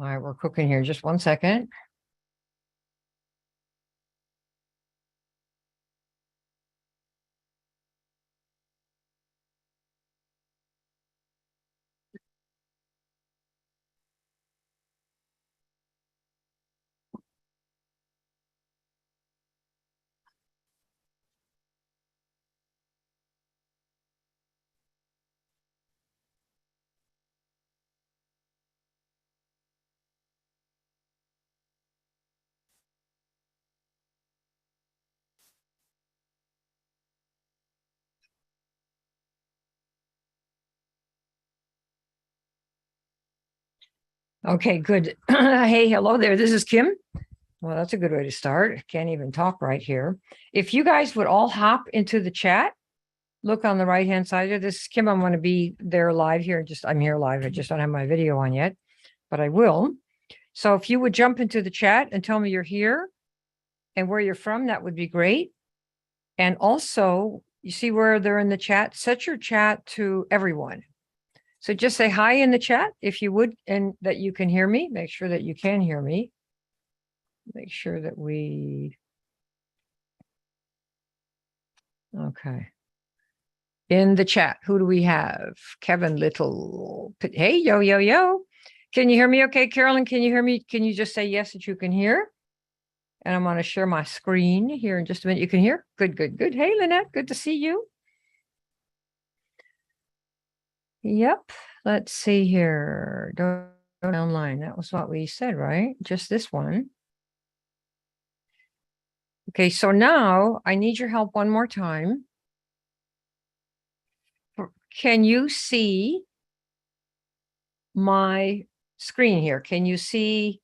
All right, we're cooking here. Just 1 second. Okay, good. Hey, hello there. This is Kim. Well, that's a good way to start. Can't even talk right here. If you guys would all hop into the chat, look on the right-hand side of this. Kim, I'm going to be there live here. I'm here live. I just don't have my video on yet, but I will. So if you would jump into the chat and tell me you're here and where you're from, that would be great. And also, you see where they're in the chat, set your chat to everyone. So just say hi in the chat if you would, and that you can hear me. Make sure that you can hear me. Make sure that okay. In the chat, who do we have? Kevin Little. Hey, yo, yo, yo. Can you hear me okay, Carolyn? Can you hear me? Can you just say yes that you can hear? And I'm going to share my screen here in just a minute. You can hear? Good, good, good. Hey, Lynette, good to see you. Yep. Let's see here. Go online. That was what we said, right? Just this one. Okay, so now I need your help one more time. Can you see my screen here? Can you see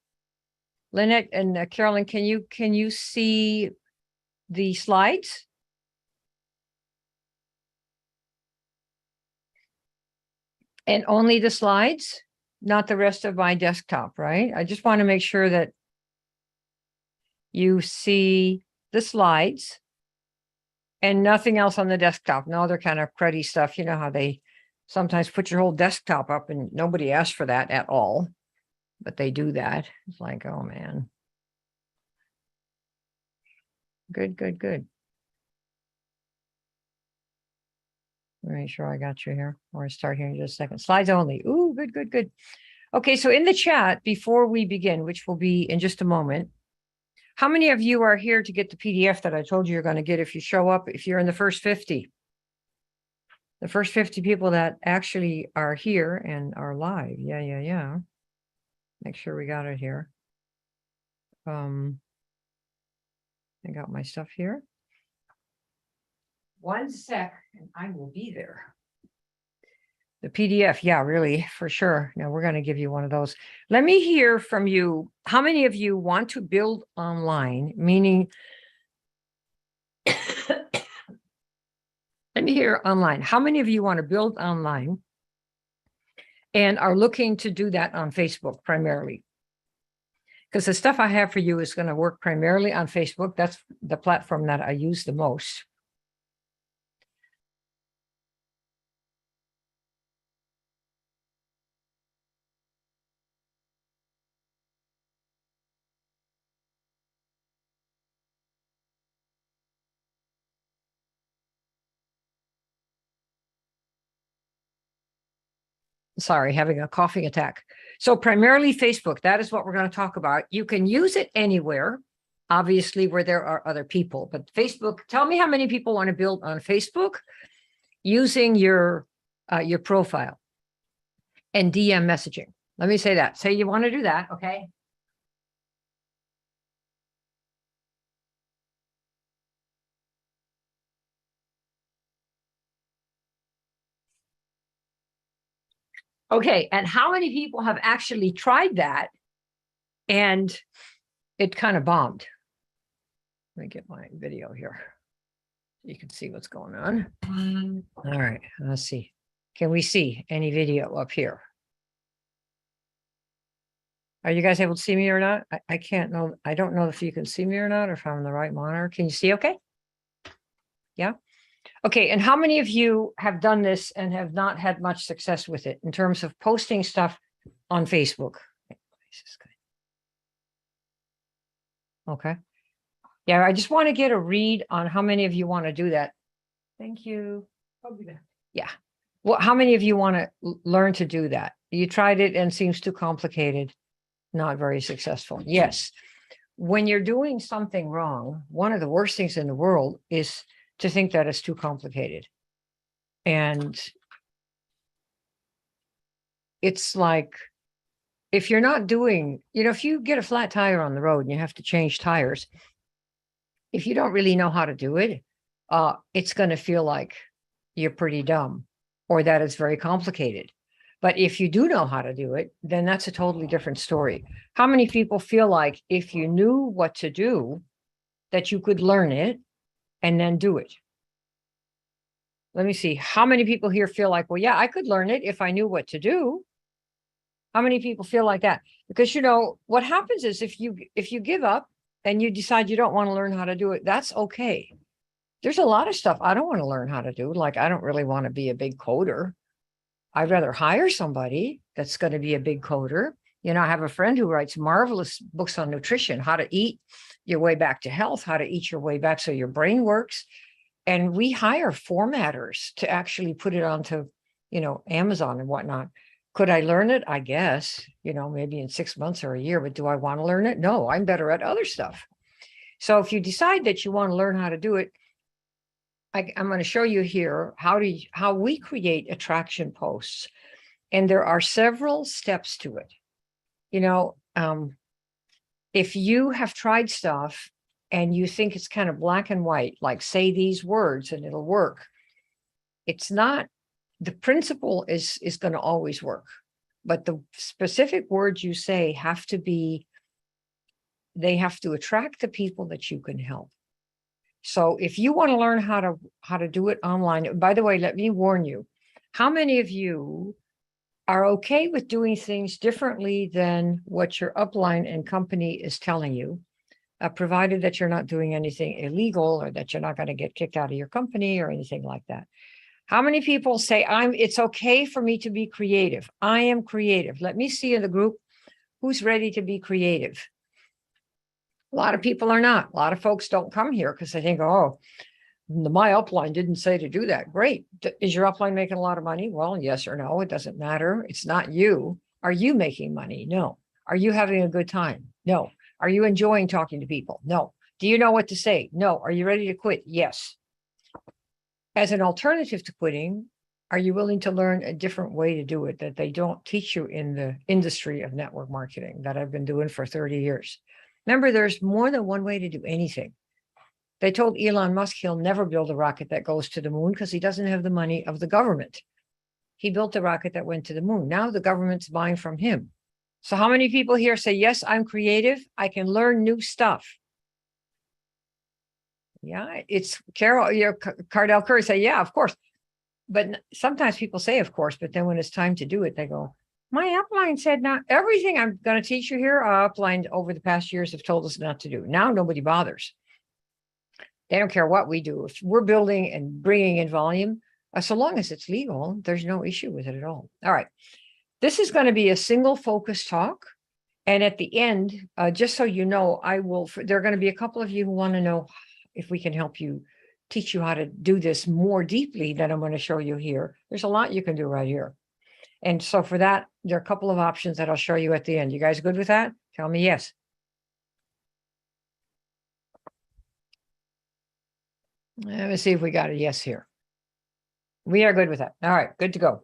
Lynette and Carolyn? Can you see the slides? And only the slides, not the rest of my desktop, right? I just want to make sure that you see the slides and nothing else on the desktop. No other kind of cruddy stuff. You know how they sometimes put your whole desktop up and nobody asked for that at all, but they do that. It's like, oh man. Good, good, good. Make sure I got you here. Or start here in just a second. Slides only. Ooh, good, good, good. Okay, so in the chat, before we begin, which will be in just a moment, how many of you are here to get the PDF that I told you you're going to get if you show up, if you're in the first 50? The first 50 people that actually are here and are live. Yeah, yeah, yeah. Make sure we got it here. I got my stuff here. 1 sec, and I will be there. The PDF, yeah, really, for sure. Now we're going to give you one of those. Let me hear from you. How many of you want to build online? Meaning, let me hear online. How many of you want to build online and are looking to do that on Facebook primarily? Because the stuff I have for you is going to work primarily on Facebook. That's the platform that I use the most. Sorry, having a coughing attack. So primarily Facebook, that is what we're going to talk about. You can use it anywhere, obviously, where there are other people. But Facebook, tell me how many people want to build on Facebook using your profile and DM messaging. Let me say that. Say you want to do that, okay? Okay, and how many people have actually tried that and it kind of bombed? Let me get my video here. You can see what's going on. All right, let's see. Can we see any video up here? Are you guys able to see me or not? I can't know. I don't know if you can see me or not, or if I'm on the right monitor. Can you see okay? Yeah. Okay, and how many of you have done this and have not had much success with it in terms of posting stuff on Facebook? This is good. Okay. Yeah, I just want to get a read on how many of you want to do that. Thank you. I'll do that. Yeah. Well, how many of you want to learn to do that? You tried it and seems too complicated, not very successful. Yes. When you're doing something wrong, one of the worst things in the world is to think that it's too complicated. And it's like, if you're not doing, if you get a flat tire on the road and you have to change tires, if you don't really know how to do it, it's going to feel like you're pretty dumb or that it's very complicated. But if you do know how to do it, then that's a totally different story. How many people feel like if you knew what to do, that you could learn it and then do it? Let me see. How many people here feel like, well, yeah, I could learn it if I knew what to do? How many people feel like that? Because, what happens is if you give up and you decide you don't want to learn how to do it, that's okay. There's a lot of stuff I don't want to learn how to do. Like, I don't really want to be a big coder. I'd rather hire somebody that's going to be a big coder. I have a friend who writes marvelous books on nutrition, how to eat your way back to health, how to eat your way back so your brain works. And we hire formatters to actually put it onto, Amazon and whatnot. Could I learn it? I guess, maybe in 6 months or a year, but do I want to learn it? No, I'm better at other stuff. So if you decide that you want to learn how to do it, I'm going to show you here how we create attraction posts. And there are several steps to it. If you have tried stuff and you think it's kind of black and white, like say these words and it'll work, it's not. The principle is going to always work, but the specific words you say they have to attract the people that you can help. So if you want to learn how to do it online, by the way, let me warn you, how many of you are okay with doing things differently than what your upline and company is telling you, provided that you're not doing anything illegal or that you're not going to get kicked out of your company or anything like that? How many people say, it's okay for me to be creative? I am creative. Let me see in the group who's ready to be creative. A lot of people are not. A lot of folks don't come here because they think, oh, my upline didn't say to do that. Great. Is your upline making a lot of money? Well, yes or no. It doesn't matter. It's not you. Are you making money? No. Are you having a good time? No. Are you enjoying talking to people? No. Do you know what to say? No. Are you ready to quit? Yes. As an alternative to quitting, are you willing to learn a different way to do it that they don't teach you in the industry of network marketing that I've been doing for 30 years? Remember, there's more than one way to do anything. They told Elon Musk he'll never build a rocket that goes to the moon because he doesn't have the money of the government. He built a rocket that went to the moon. Now the government's buying from him. So how many people here say, yes, I'm creative. I can learn new stuff. Yeah, it's Carol, Cardell Curry say, yeah, of course. But sometimes people say, of course, but then when it's time to do it, they go, my upline said not everything I'm going to teach you here. Our upline over the past years have told us not to do. Now nobody bothers. They don't care what we do. If we're building and bringing in volume, so long as it's legal, there's no issue with it at all. All right. This is going to be a single focus talk. And at the end, just so you know, there are going to be a couple of you who want to know if we can help you teach you how to do this more deeply than I'm going to show you here. There's a lot you can do right here. And so for that, there are a couple of options that I'll show you at the end. You guys good with that? Tell me yes. Let me see if we got a yes here. We are good with that. All right, good to go.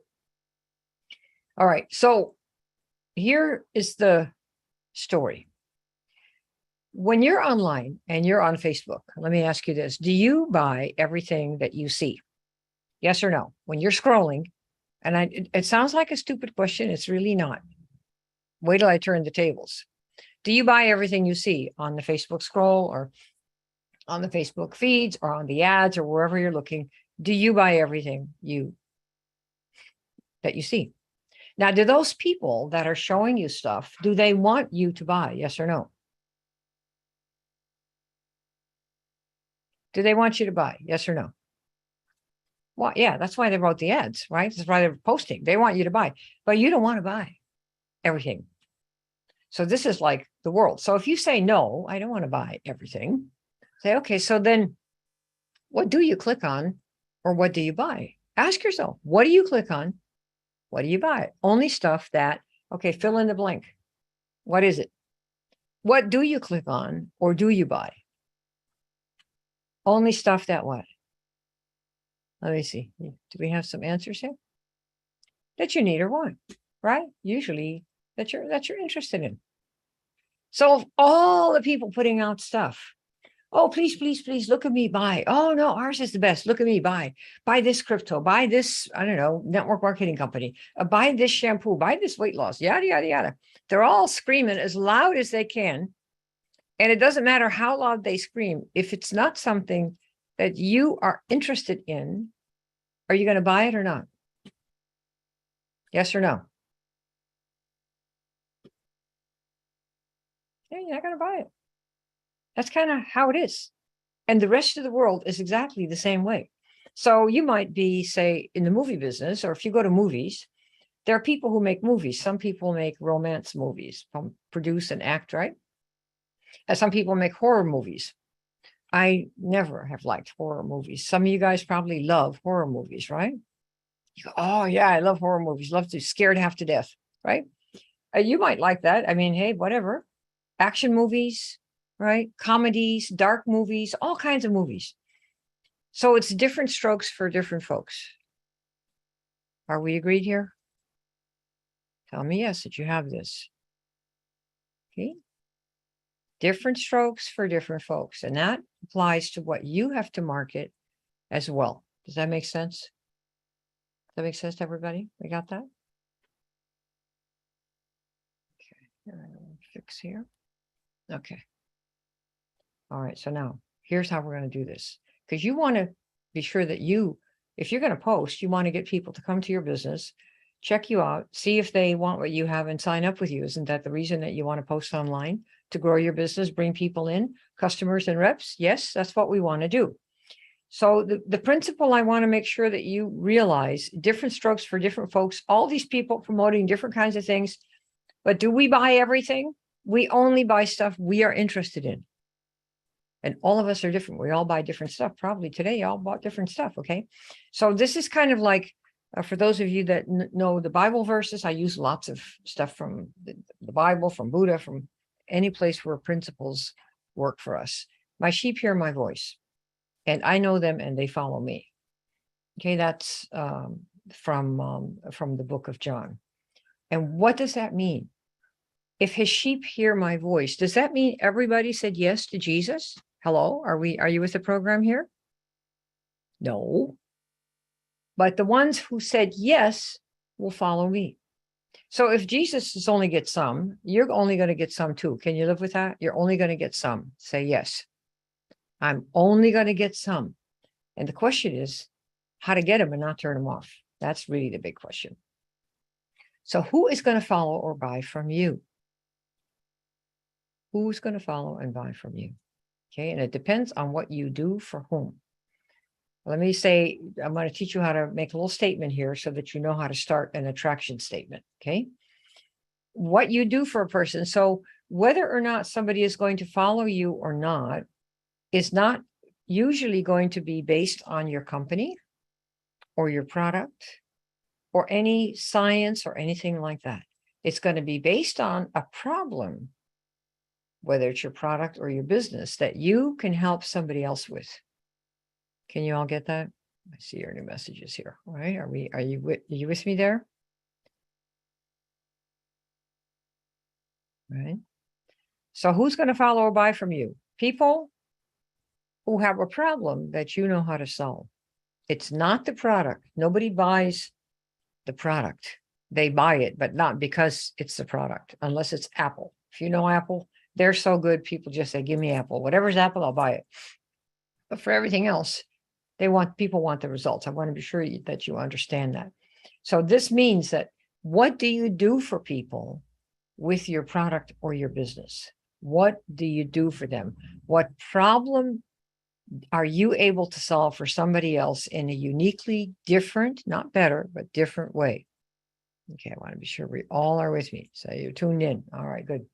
All right, so here is the story. When you're online and you're on Facebook, let me ask you this. Do you buy everything that you see? Yes or no? When you're scrolling, and it sounds like a stupid question. It's really not. Wait till I turn the tables. Do you buy everything you see on the Facebook scroll or on the Facebook feeds or on the ads or wherever you're looking? Do you buy everything that you see? Now, do those people that are showing you stuff, do they want you to buy? Yes or no? Do they want you to buy? Yes or no? Well, yeah, that's why they wrote the ads, right? That's why they're posting. They want you to buy, but you don't want to buy everything. So this is like the world. So if you say, no, I don't want to buy everything, say, okay, so then what do you click on or what do you buy? Ask yourself, what do you click on? What do you buy? Only stuff that, okay, fill in the blank. What is it? What do you click on or do you buy? Only stuff that what? Let me see. Do we have some answers here? That you need or want, right? Usually that you're interested in. So all the people putting out stuff, oh, please, please, please look at me, buy. Oh no, ours is the best. Look at me, buy this crypto, buy this, I don't know, network marketing company, buy this shampoo, buy this weight loss, yada, yada, yada. They're all screaming as loud as they can. And it doesn't matter how loud they scream. If it's not something that you are interested in, are you going to buy it or not? Yes or no? Yeah, you're not going to buy it. That's kind of how it is. And the rest of the world is exactly the same way. So you might be, say, in the movie business, or if you go to movies, there are people who make movies. Some people make romance movies, produce and act, right? And some people make horror movies. I never have liked horror movies. Some of you guys probably love horror movies, right? You go, oh, yeah, I love horror movies. Love to scared half to death, right? You might like that. I mean, hey, whatever. Action movies, right? Comedies, dark movies, all kinds of movies. So it's different strokes for different folks. Are we agreed here? Tell me yes, that you have this. Okay. Different strokes for different folks. And that applies to what you have to market as well. Does that make sense? Does that make sense to everybody? We got that? Okay. Fix here. Okay. All right. So now here's how we're going to do this. Because you want to be sure that if you're going to post, you want to get people to come to your business, check you out, see if they want what you have and sign up with you. Isn't that the reason that you want to post online? To grow your business, bring people in, customers and reps? Yes, that's what we want to do. So the principle I want to make sure that you realize, different strokes for different folks, all these people promoting different kinds of things. But do we buy everything? We only buy stuff we are interested in. And all of us are different. We all buy different stuff. Probably today, you all bought different stuff. Okay. So this is kind of like, for those of you that know the Bible verses, I use lots of stuff from the Bible, from Buddha, from any place where principles work for us. My sheep hear my voice and I know them and they follow me. Okay. That's from the book of John. And what does that mean? If his sheep hear my voice, does that mean everybody said yes to Jesus? Hello, are you with the program here? No. But the ones who said yes will follow me. So if Jesus is only get some, you're only going to get some too. Can you live with that? You're only going to get some. Say yes. I'm only going to get some. And the question is how to get them and not turn them off. That's really the big question. So who is going to follow or buy from you? Who's going to follow and buy from you? Okay. And it depends on what you do for whom. Let me say, I'm going to teach you how to make a little statement here so that you know how to start an attraction statement. Okay. What you do for a person. So whether or not somebody is going to follow you or not is not usually going to be based on your company or your product or any science or anything like that. It's going to be based on a problem, whether it's your product or your business, that you can help somebody else with. Can you all get that? I see your new messages here. All right. Are you with me there? All right. So who's going to follow or buy from you? People who have a problem that you know how to solve. It's not the product. Nobody buys the product. They buy it, but not because it's the product, unless it's Apple. If you know Apple, they're so good. People just say, give me Apple. Whatever's Apple, I'll buy it. But for everything else, people want the results. I want to be sure that you understand that. So this means that what do you do for people with your product or your business? What do you do for them? What problem are you able to solve for somebody else in a uniquely different, not better, but different way? Okay, I want to be sure we all are with me. So you're tuned in. All right, good.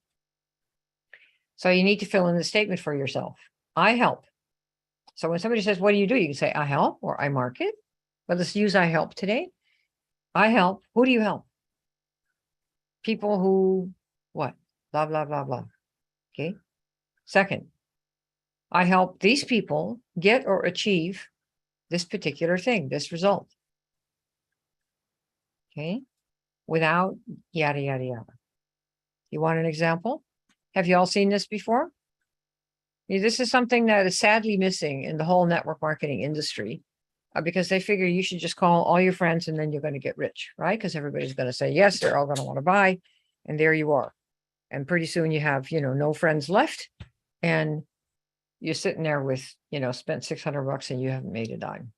So you need to fill in the statement for yourself. I help. So when somebody says, what do? You can say, I help or I market. But let's use I help today. I help. Who do you help? People who, what? Blah, blah, blah, blah. Okay. Second, I help these people get or achieve this particular thing, this result. Okay. Without yada, yada, yada. You want an example? Have you all seen this before? This is something that is sadly missing in the whole network marketing industry because they figure you should just call all your friends and then you're going to get rich, right? Because everybody's going to say yes, they're all going to want to buy. And there you are. And pretty soon you have, no friends left. And you're sitting there with, spent $600 and you haven't made a dime.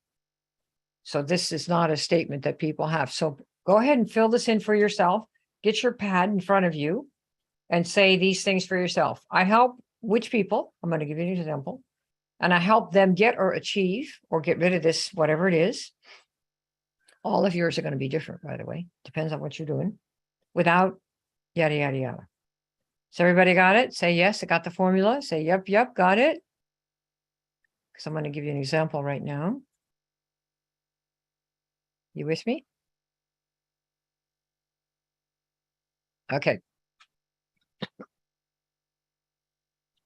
So this is not a statement that people have. So go ahead and fill this in for yourself. Get your pad in front of you and say these things for yourself. I help which people? I'm going to give you an example. And I help them get or achieve or get rid of this, whatever it is. All of yours are going to be different, by the way. Depends on what you're doing. Without yada, yada, yada. So everybody got it? Say yes, I got the formula. Say yep, got it. Because I'm going to give you an example right now. You with me? Okay.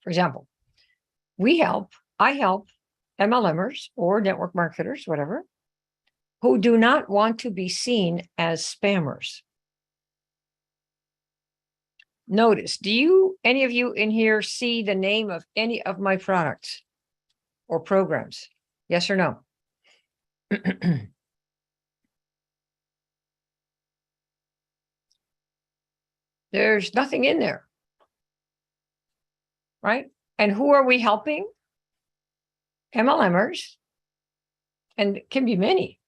For example, I help MLMers or network marketers, whatever, who do not want to be seen as spammers. Notice, any of you in here see the name of any of my products or programs? Yes or no? There's nothing in there, right? And who are we helping? MLMers, and it can be many.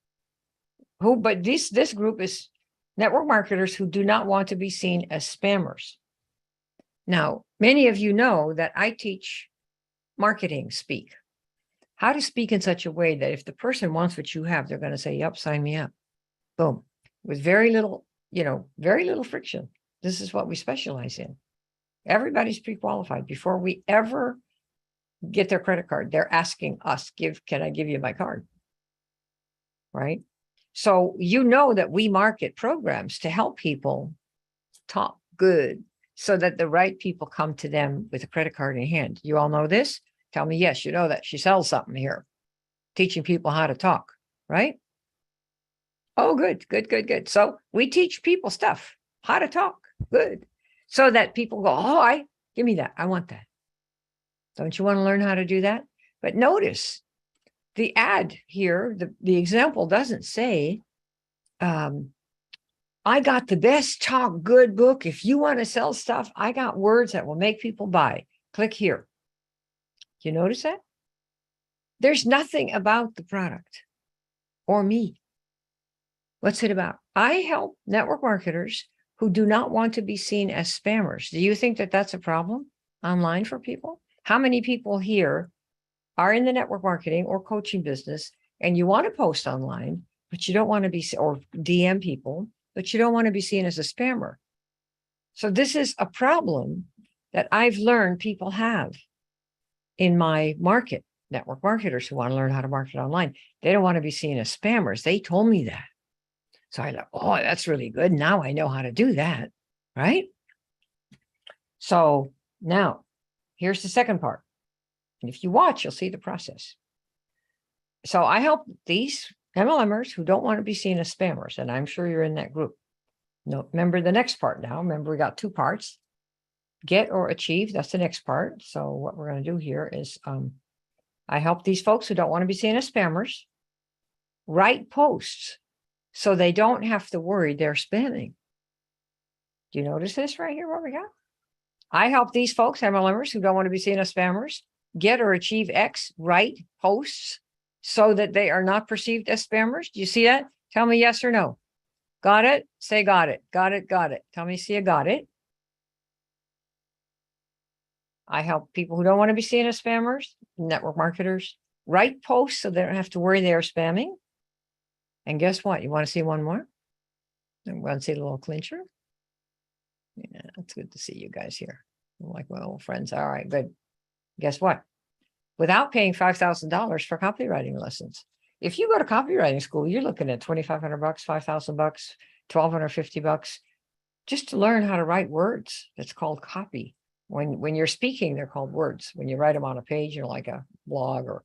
But this group is network marketers who do not want to be seen as spammers. Now, many of you know that I teach marketing speak. How to speak in such a way that if the person wants what you have, they're going to say, yep, sign me up. Boom. With very little friction. This is what we specialize in. Everybody's pre-qualified. Before we ever get their credit card, they're asking us, can I give you my card? Right? So that we market programs to help people talk good so that the right people come to them with a credit card in hand. You all know this? Tell me, yes, you know that. She sells something here, teaching people how to talk, right? Oh, good. So we teach people stuff, how to talk, good. So that people go, oh, give me that. I want that. Don't you want to learn how to do that? But notice the ad here, the example doesn't say, I got the best talk good book. If you want to sell stuff, I got words that will make people buy. Click here. You notice that? There's nothing about the product or me. What's it about? I help network marketers who do not want to be seen as spammers. Do you think that that's a problem online for people? How many people here are in the network marketing or coaching business and you want to post online, but you don't want to be, or DM people, but you don't want to be seen as a spammer? So this is a problem that I've learned people have in my market, network marketers who want to learn how to market online. They don't want to be seen as spammers. They told me that. So I thought, oh, that's really good. Now I know how to do that, right? So now here's the second part. And if you watch, you'll see the process. So I help these MLMers who don't want to be seen as spammers, and I'm sure you're in that group. No, remember the next part now. Remember, we got two parts. Get or achieve, that's the next part. So what we're going to do here is I help these folks who don't want to be seen as spammers write posts so they don't have to worry they're spamming. Do you notice this right here, what we got? I help these folks, MLMers, who don't want to be seen as spammers, get or achieve X, write posts so that they are not perceived as spammers. Do you see that? Tell me yes or no. Got it? Say got it. Got it. Tell me, see, I got it. I help people who don't want to be seen as spammers, network marketers, write posts so they don't have to worry they are spamming. And guess what? You want to see one more? I want to see a little clincher. Yeah, it's good to see you guys here. I'm like my old friends. All right, good. Guess what? Without paying $5,000 for copywriting lessons. If you go to copywriting school, you're looking at $2,500, $5,000, $1,250 just to learn how to write words. That's called copy. When you're speaking, they're called words. When you write them on a page, like a blog or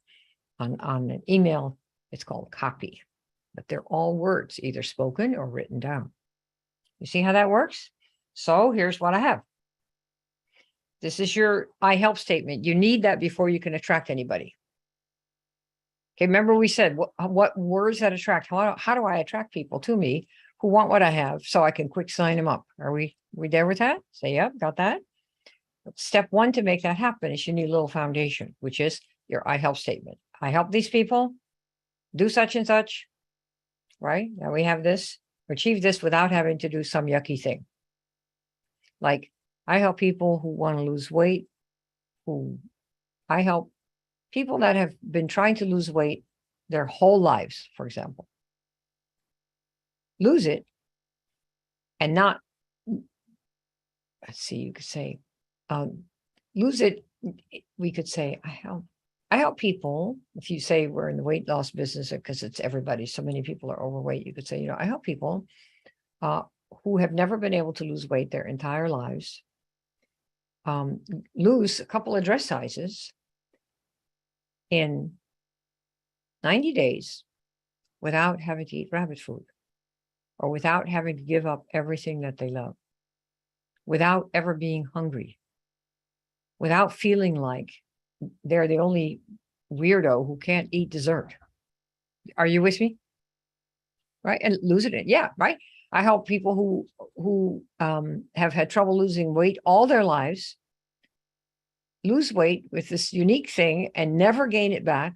on an email, it's called copy. But they're all words, either spoken or written down. You see how that works? So here's what I have. This is your I help statement. You need that before you can attract anybody. Okay, remember we said what words that attract? How do I attract people to me who want what I have so I can quick sign them up? Are we there with that? Say, yep, got that. Step one to make that happen is you need a little foundation, which is your I help statement. I help these people do such and such, right? Now we have this, achieve this without having to do some yucky thing. Like I help people who want to lose weight, I help people that have been trying to lose weight their whole lives, for example. Lose it and not, let's see, you could say, lose it. We could say, I help people. If you say we're in the weight loss business, because it's everybody, so many people are overweight, you could say, I help people who have never been able to lose weight their entire lives, lose a couple of dress sizes in 90 days without having to eat rabbit food or without having to give up everything that they love, without ever being hungry, without feeling like they're the only weirdo who can't eat dessert. Are you with me? Right? And losing it. Yeah, right. I help people who have had trouble losing weight all their lives, lose weight with this unique thing and never gain it back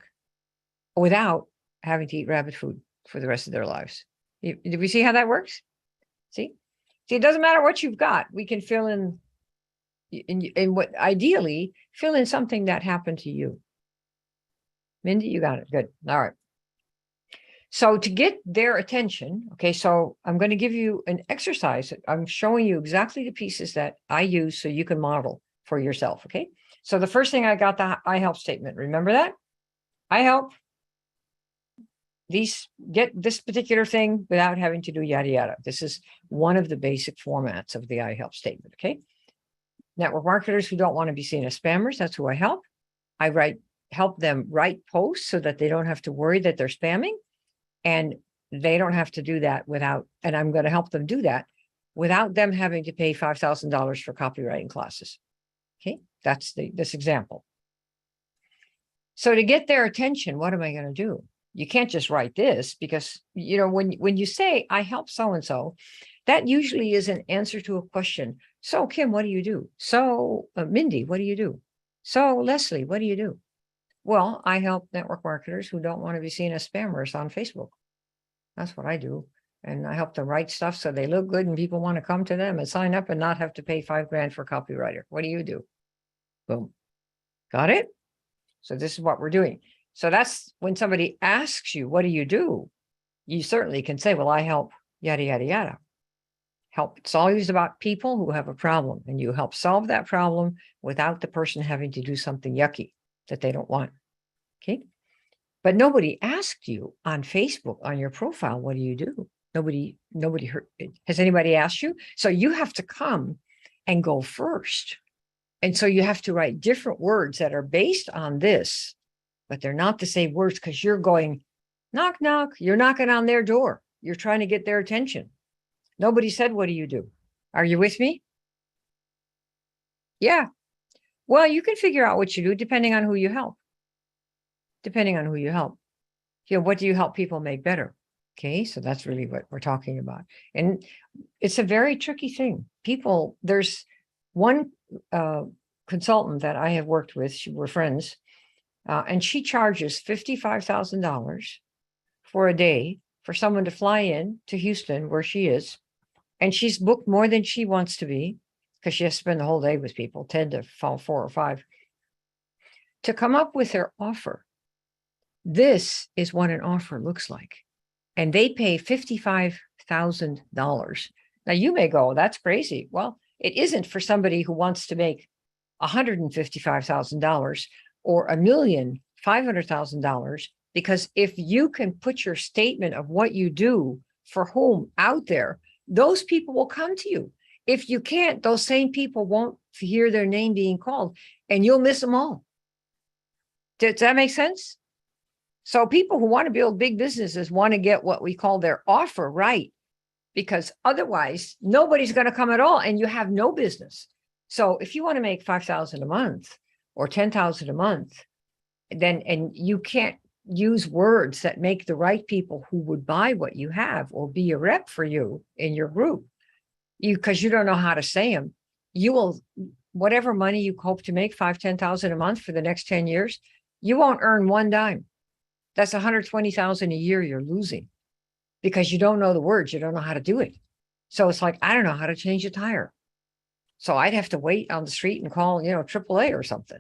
without having to eat rabbit food for the rest of their lives. Did we see how that works? See, it doesn't matter what you've got. We can fill in what ideally fill in something that happened to you. Mindy, you got it. Good. All right. So to get their attention, okay, so I'm going to give you an exercise. I'm showing you exactly the pieces that I use so you can model for yourself, okay? So the first thing I got, the I help statement. Remember that? I help these get this particular thing without having to do yada, yada. This is one of the basic formats of the I help statement, okay? Network marketers who don't want to be seen as spammers, that's who I help. I help them write posts so that they don't have to worry that they're spamming. And they don't have to do that without, and I'm going to help them do that without them having to pay $5,000 for copywriting classes. Okay, that's this example. So to get their attention, what am I going to do? You can't just write this because, when you say, I help so-and-so, that usually is an answer to a question. So Kim, what do you do? So Mindy, what do you do? So Leslie, what do you do? Well, I help network marketers who don't want to be seen as spammers on Facebook. That's what I do. And I help them write stuff so they look good and people want to come to them and sign up and not have to pay $5,000 for a copywriter. What do you do? Boom. Got it? So this is what we're doing. So that's when somebody asks you, what do? You certainly can say, well, I help yada, yada, yada. Help. It's always about people who have a problem and you help solve that problem without the person having to do something yucky that they don't want. Okay. But nobody asked you on Facebook, on your profile, what do you do? Nobody heard. Has anybody asked you? So you have to come and go first. And so you have to write different words that are based on this, but they're not the same words because you're going, knock, knock. You're knocking on their door. You're trying to get their attention. Nobody said, what do you do? Are you with me? Yeah. Well, you can figure out what you do depending on who you help. What do you help people make better? Okay, so that's really what we're talking about. And it's a very tricky thing. There's one consultant that I have worked with, we're friends, and she charges $55,000 for a day for someone to fly in to Houston, where she is. And she's booked more than she wants to be because she has to spend the whole day with people, 10 to 4 or 5, to come up with their offer. This is what an offer looks like. And they pay $55,000. Now you may go, that's crazy. Well, it isn't for somebody who wants to make $155,000 or $1,500,000, because if you can put your statement of what you do for whom out there, those people will come to you. If you can't, those same people won't hear their name being called, and you'll miss them all. Does that make sense? So people who want to build big businesses want to get what we call their offer right, because otherwise nobody's going to come at all and you have no business. So if you want to make 5,000 a month or 10,000 a month, then, and you can't use words that make the right people who would buy what you have or be a rep for you in your group, because you don't know how to say them, you will, whatever money you hope to make, 5, 10,000 a month for the next 10 years, you won't earn one dime. That's 120,000 a year you're losing because you don't know the words. You don't know how to do it. So it's like, I don't know how to change a tire. So I'd have to wait on the street and call, AAA or something.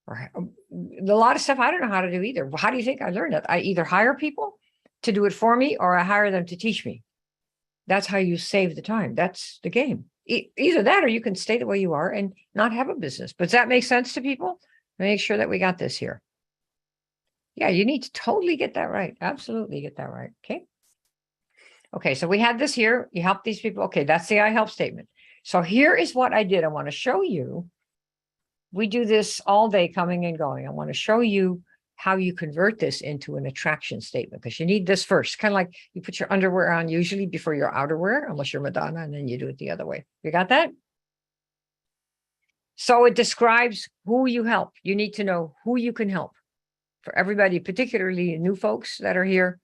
Or a lot of stuff I don't know how to do either. How do you think I learned it? I either hire people to do it for me or I hire them to teach me. That's how you save the time. That's the game. Either that or you can stay the way you are and not have a business. But does that make sense to people? Make sure that we got this here. Yeah, you need to totally get that right. Absolutely get that right. Okay. Okay, so we had this here. You help these people. Okay, that's the I help statement. So here is what I did. I want to show you. We do this all day coming and going. I want to show you how you convert this into an attraction statement, because you need this first. Kind of like you put your underwear on usually before your outerwear, unless you're Madonna, and then you do it the other way. You got that? So it describes who you help. You need to know who you can help. For everybody, particularly new folks that are here,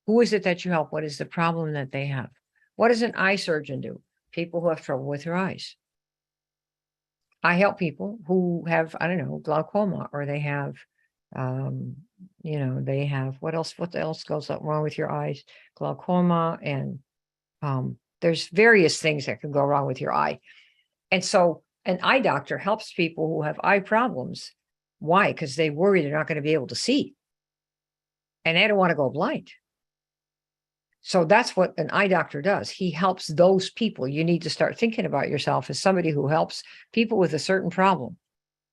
who is it that you help? What is the problem that they have? What does an eye surgeon do? People who have trouble with their eyes. I help people who have, I don't know, glaucoma, or they have, they have, what else goes wrong with your eyes? Glaucoma, and there's various things that can go wrong with your eye. And so an eye doctor helps people who have eye problems. Why? Because they worry they're not going to be able to see. And they don't want to go blind. So that's what an eye doctor does. He helps those people. You need to start thinking about yourself as somebody who helps people with a certain problem.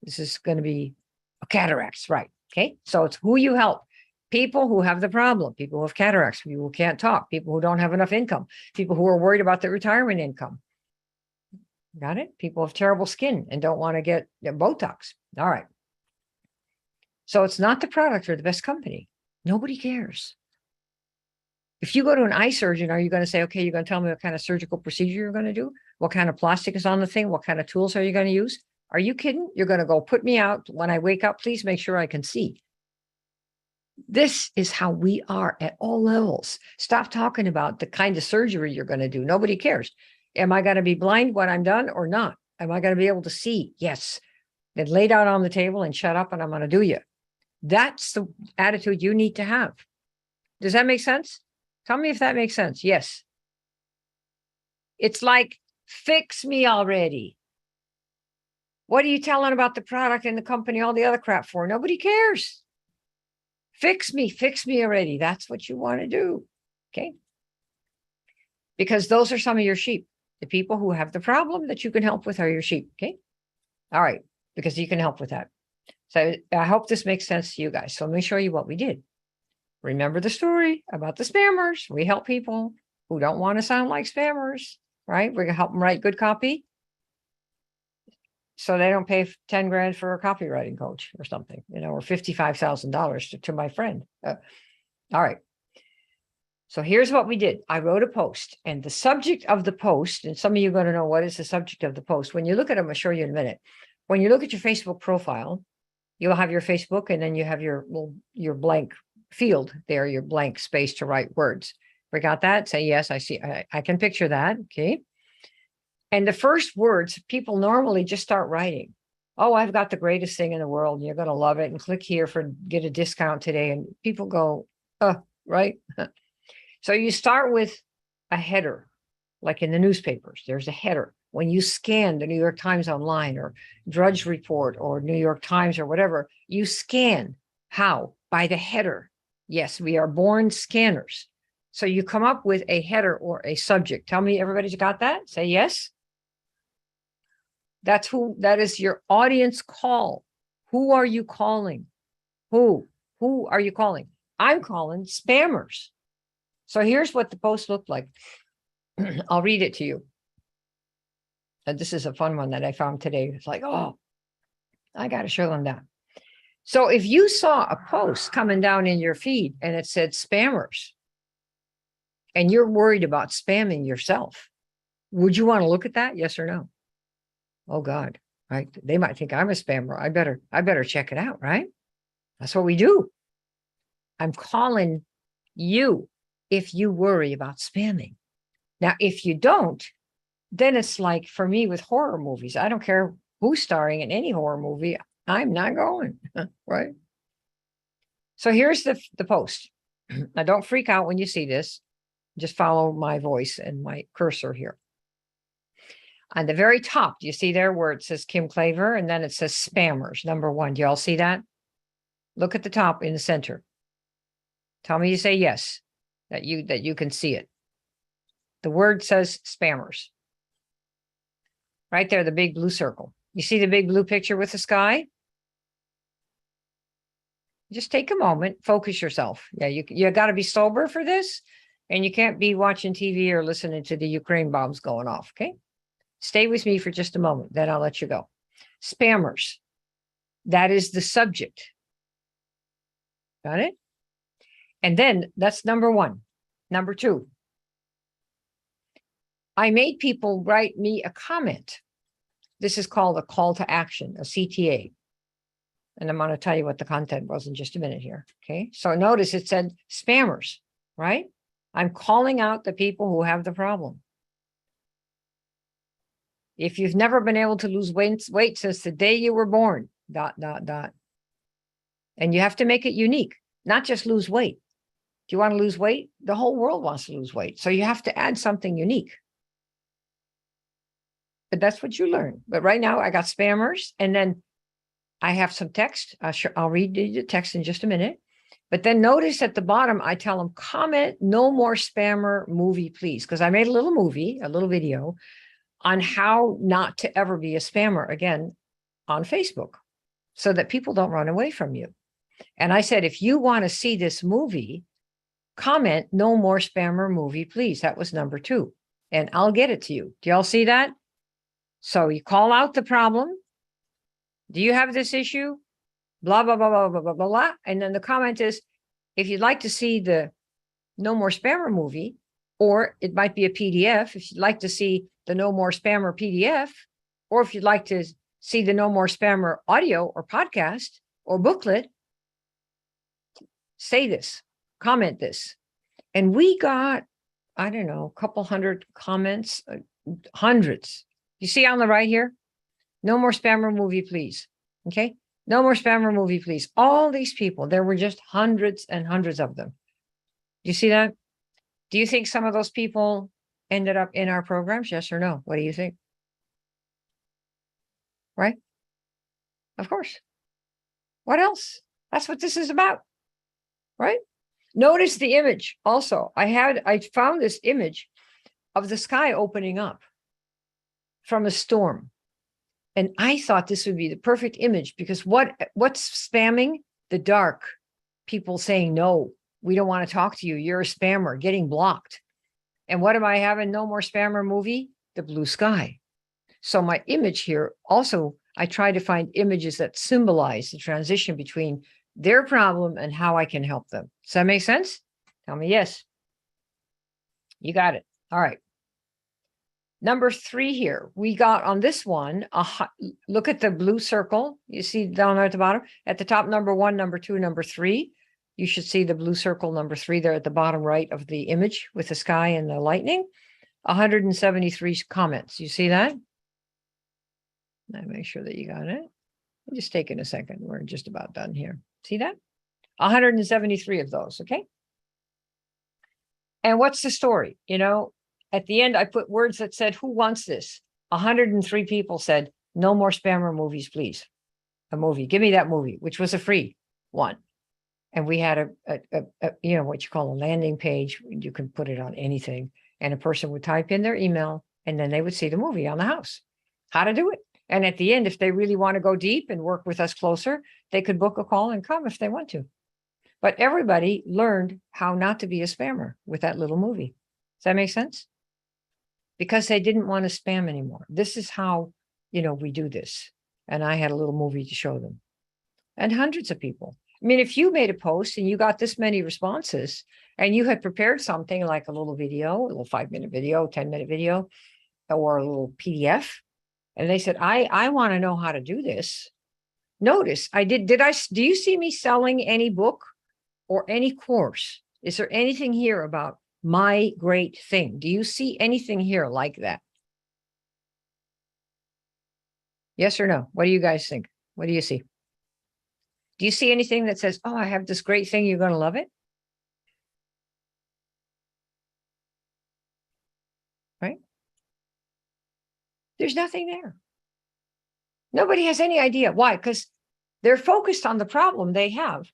This is going to be cataracts, right? Okay. So it's who you help. People who have the problem, people who have cataracts, people who can't talk, people who don't have enough income, people who are worried about their retirement income. Got it? People have terrible skin and don't want to get Botox. All right. So it's not the product or the best company. Nobody cares. If you go to an eye surgeon, are you going to say, okay, you're going to tell me what kind of surgical procedure you're going to do? What kind of plastic is on the thing? What kind of tools are you going to use? Are you kidding? You're going to go put me out. When I wake up, please make sure I can see. This is how we are at all levels. Stop talking about the kind of surgery you're going to do. Nobody cares. Am I going to be blind when I'm done or not? Am I going to be able to see? Yes. Then lay down on the table and shut up, and I'm going to do you. That's the attitude you need to have. Does that make sense? Tell me if that makes sense. Yes. It's like, fix me already. What are you telling about the product and the company, all the other crap for? Nobody cares. Fix me already. That's what you want to do. Okay. Because those are some of your sheep. The people who have the problem that you can help with are your sheep. Okay. All right. Because you can help with that. So I hope this makes sense to you guys. So let me show you what we did. Remember the story about the spammers. We help people who don't want to sound like spammers, right? We're going to help them write good copy so they don't pay 10 grand for a copywriting coach or something, or $55,000 to my friend. All right. So here's what we did. I wrote a post, and the subject of the post, and some of you are going to know what is the subject of the post. When you look at them, I'll show you in a minute. When you look at your Facebook profile, you'll have your Facebook, and then you have your blank field there, your blank space to write words. We got that? Say, yes, I see. I can picture that. Okay. And the first words, people normally just start writing. Oh, I've got the greatest thing in the world. And you're going to love it. And click here get a discount today. And people go, right. So you start with a header, like in the newspapers, there's a header. When you scan the New York Times online or Drudge Report or New York Times or whatever, you scan. How? By the header. Yes, we are born scanners. So you come up with a header or a subject. Tell me, everybody's got that? Say yes. That is your audience call. Who are you calling? Who are you calling? I'm calling spammers. So here's what the post looked like. I'll read it to you. And this is a fun one that I found today. It's like, oh, I got to show them that. So if you saw a post coming down in your feed and it said spammers, and you're worried about spamming yourself, would you want to look at that? Yes or no? Oh God, right? They might think I'm a spammer. I better check it out, right? That's what we do. I'm calling you if you worry about spamming. Now, if you don't, then it's like for me with horror movies. I don't care who's starring in any horror movie. I'm not going, right? So here's the post. Now, don't freak out when you see this. Just follow my voice and my cursor here. On the very top, do you see there where it says Kim Klaver? And then it says spammers, #1. Do you all see that? Look at the top in the center. Tell me you say yes, that you can see it. The word says spammers. Right there, the big blue circle. You see the big blue picture with the sky? Just take a moment, focus yourself. Yeah, you got to be sober for this, and you can't be watching TV or listening to the Ukraine bombs going off, okay? Stay with me for just a moment, then I'll let you go. Spammers. That is the subject. Got it? And then that's #1. #2. I made people write me a comment. This is called a call to action, a CTA. And I'm going to tell you what the content was in just a minute here. Okay. So notice it said spammers, right? I'm calling out the people who have the problem. If you've never been able to lose weight since the day you were born, ... And you have to make it unique, not just lose weight. Do you want to lose weight? The whole world wants to lose weight. So you have to add something unique. But that's what you learn. But right now I got spammers, and then I have some text. I'll read the text in just a minute. But then notice at the bottom, I tell them, comment no more spammer movie, please. Because I made a little movie, a little video on how not to ever be a spammer again on Facebook so that people don't run away from you. And I said, if you want to see this movie, comment no more spammer movie, please. That was #2. And I'll get it to you. Do y'all see that? So you call out the problem. Do you have this issue? Blah, blah, blah, blah, blah, blah, blah. And then the comment is, if you'd like to see the No More Spammer movie, or it might be a PDF, if you'd like to see the No More Spammer PDF, or if you'd like to see the No More Spammer audio or podcast or booklet, say this, comment this. And we got, I don't know, a couple hundred comments, hundreds. You see on the right here? No more spammer movie, please. Okay? No more spammer movie, please. All these people, there were just hundreds and hundreds of them. Do you see that? Do you think some of those people ended up in our programs? Yes or no? What do you think? Right? Of course. What else? That's what this is about. Right? Notice the image also. I found this image of the sky opening up from a storm. And I thought this would be the perfect image, because what's spamming? The dark. People saying, no, we don't want to talk to you. You're a spammer, getting blocked. And what am I having? No more spammer movie? The blue sky. So my image here also, I try to find images that symbolize the transition between their problem and how I can help them. Does that make sense? Tell me yes. You got it. All right. #3 here. We got on this one, look at the blue circle. You see down there at the bottom? At the top, #1, #2, #3. You should see the blue circle #3 there at the bottom right of the image with the sky and the lightning. 173 comments. You see that? Let me make sure that you got it. Just taking a second. We're just about done here. See that? 173 of those, okay? And what's the story? You know, at the end, I put words that said, who wants this? 103 people said, no more spammer movies, please. A movie. Give me that movie, which was a free one. And we had a you know, what you call a landing page. You can put it on anything. And a person would type in their email, and then they would see the movie on the house. How to do it. And at the end, if they really want to go deep and work with us closer, they could book a call and come if they want to. But everybody learned how not to be a spammer with that little movie. Does that make sense? Because they didn't want to spam anymore. This is how, we do this. And I had a little movie to show them. And hundreds of people. I mean, if you made a post and you got this many responses and you had prepared something like a little video, a little 5-minute video, 10-minute video, or a little PDF, and they said, I want to know how to do this. Notice do you see me selling any book or any course? Is there anything here about my great thing? Do you see anything here like that? Yes or no? What do you guys think? What do you see? Do you see anything that says, oh, I have this great thing, you're going to love it? Right? There's nothing there. Nobody has any idea. Why? Because they're focused on the problem they have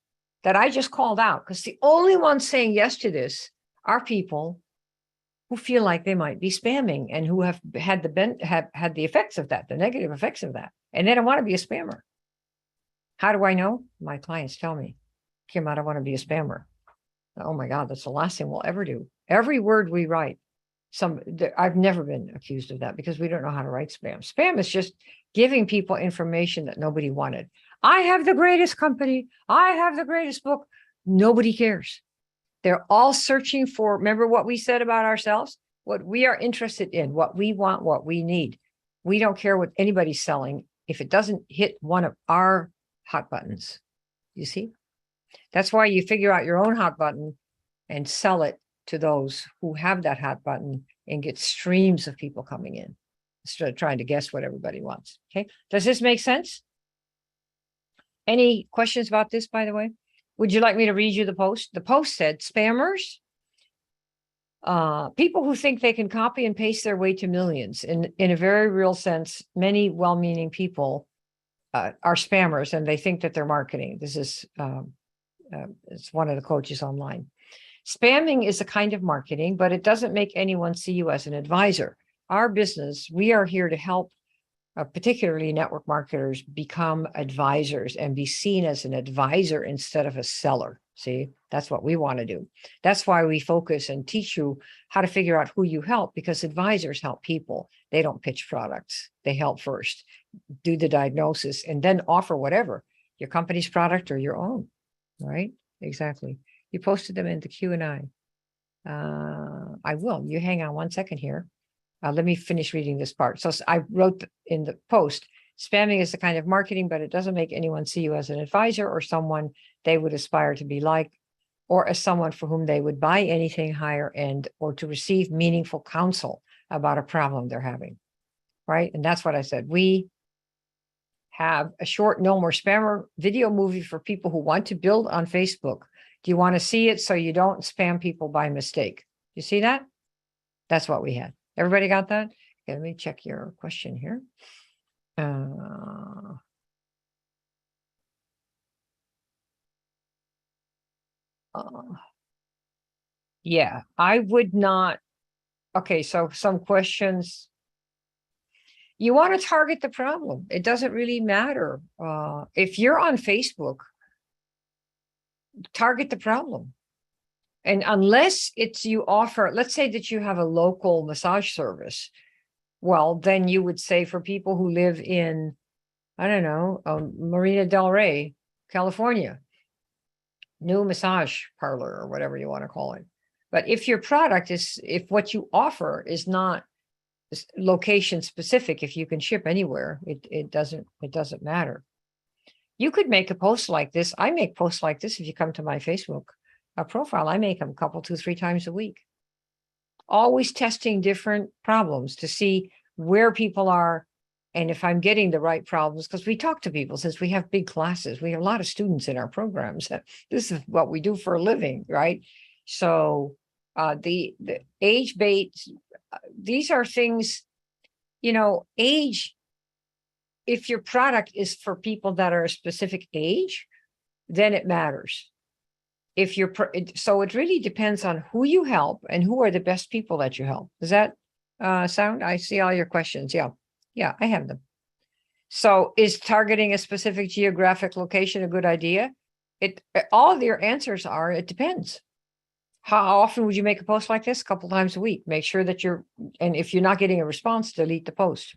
that I just called out. Because the only ones saying yes to this are people who feel like they might be spamming and who have had the effects of that, the negative effects of that. And they don't want to be a spammer. How do I know? My clients tell me, Kim, I don't want to be a spammer. Oh my God, that's the last thing we'll ever do. Every word we write, I've never been accused of that because we don't know how to write spam. Spam is just giving people information that nobody wanted. I have the greatest company. I have the greatest book. Nobody cares. They're all searching for, remember what we said about ourselves? What we are interested in, what we want, what we need. We don't care what anybody's selling if it doesn't hit one of our hot buttons. You see? That's why you figure out your own hot button and sell it to those who have that hot button and get streams of people coming in instead of trying to guess what everybody wants. Okay. Does this make sense? Any questions about this, by the way? Would you like me to read you the post? The post said, spammers, people who think they can copy and paste their way to millions. In a very real sense, many well-meaning people are spammers and they think that they're marketing. This is it's one of the coaches online. Spamming is a kind of marketing, but it doesn't make anyone see you as an advisor. Our business, we are here to help particularly network marketers become advisors and be seen as an advisor instead of a seller. See, that's what we want to do. That's why we focus and teach you how to figure out who you help, because advisors help people. They don't pitch products. They help first, do the diagnosis, and then offer whatever, your company's product or your own, right? Exactly. You posted them in the Q&A. I will. You hang on one second here. Let me finish reading this part. So I wrote in the post, spamming is the kind of marketing, but it doesn't make anyone see you as an advisor or someone they would aspire to be like, or as someone for whom they would buy anything higher end or to receive meaningful counsel about a problem they're having, right? And that's what I said. We have a short No More Spammer video movie for people who want to build on Facebook. Do you want to see it so you don't spam people by mistake? You see that? That's what we had. Everybody got that? Okay, let me check your question here. Yeah, I would not. Okay, so some questions. You want to target the problem. It doesn't really matter. If you're on Facebook, target the problem. And unless it's you offer, let's say that you have a local massage service, well, then you would say for people who live in, I don't know, Marina Del Rey, California, new massage parlor or whatever you want to call it. But if your product is, if what you offer is not location specific, if you can ship anywhere, it doesn't matter. You could make a post like this. I make posts like this. If you come to my Facebook profile, I make them a couple, 2-3 times a week, always testing different problems to see where people are and if I'm getting the right problems, because we talk to people. Since we have big classes, we have a lot of students in our programs. This is what we do for a living, right? So the age bait, these are things, age, if your product is for people that are a specific age, then it matters. If you're, so it really depends on who you help and who are the best people that you help. Does that sound? I see all your questions. Yeah, I have them. So is targeting a specific geographic location a good idea? All of your answers are, it depends. How often would you make a post like this? A couple times a week. Make sure that and if you're not getting a response, delete the post,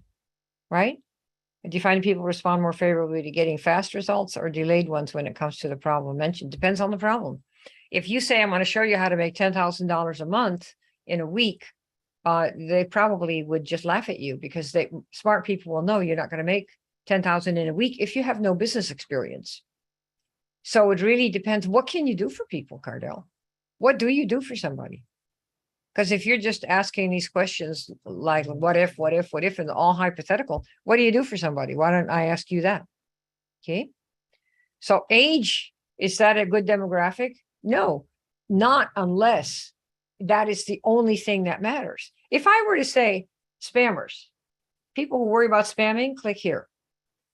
right? Do you find people respond more favorably to getting fast results or delayed ones when it comes to the problem mentioned? Depends on the problem. If you say, I'm going to show you how to make $10,000 a month in a week, they probably would just laugh at you because smart people will know you're not going to make 10,000 in a week if you have no business experience. So it really depends. What can you do for people, Cardell? What do you do for somebody? Because if you're just asking these questions like what if, and all hypothetical, what do you do for somebody? Why don't I ask you that? Okay. So age, is that a good demographic? No, not unless that is the only thing that matters. If I were to say spammers, people who worry about spamming, click here.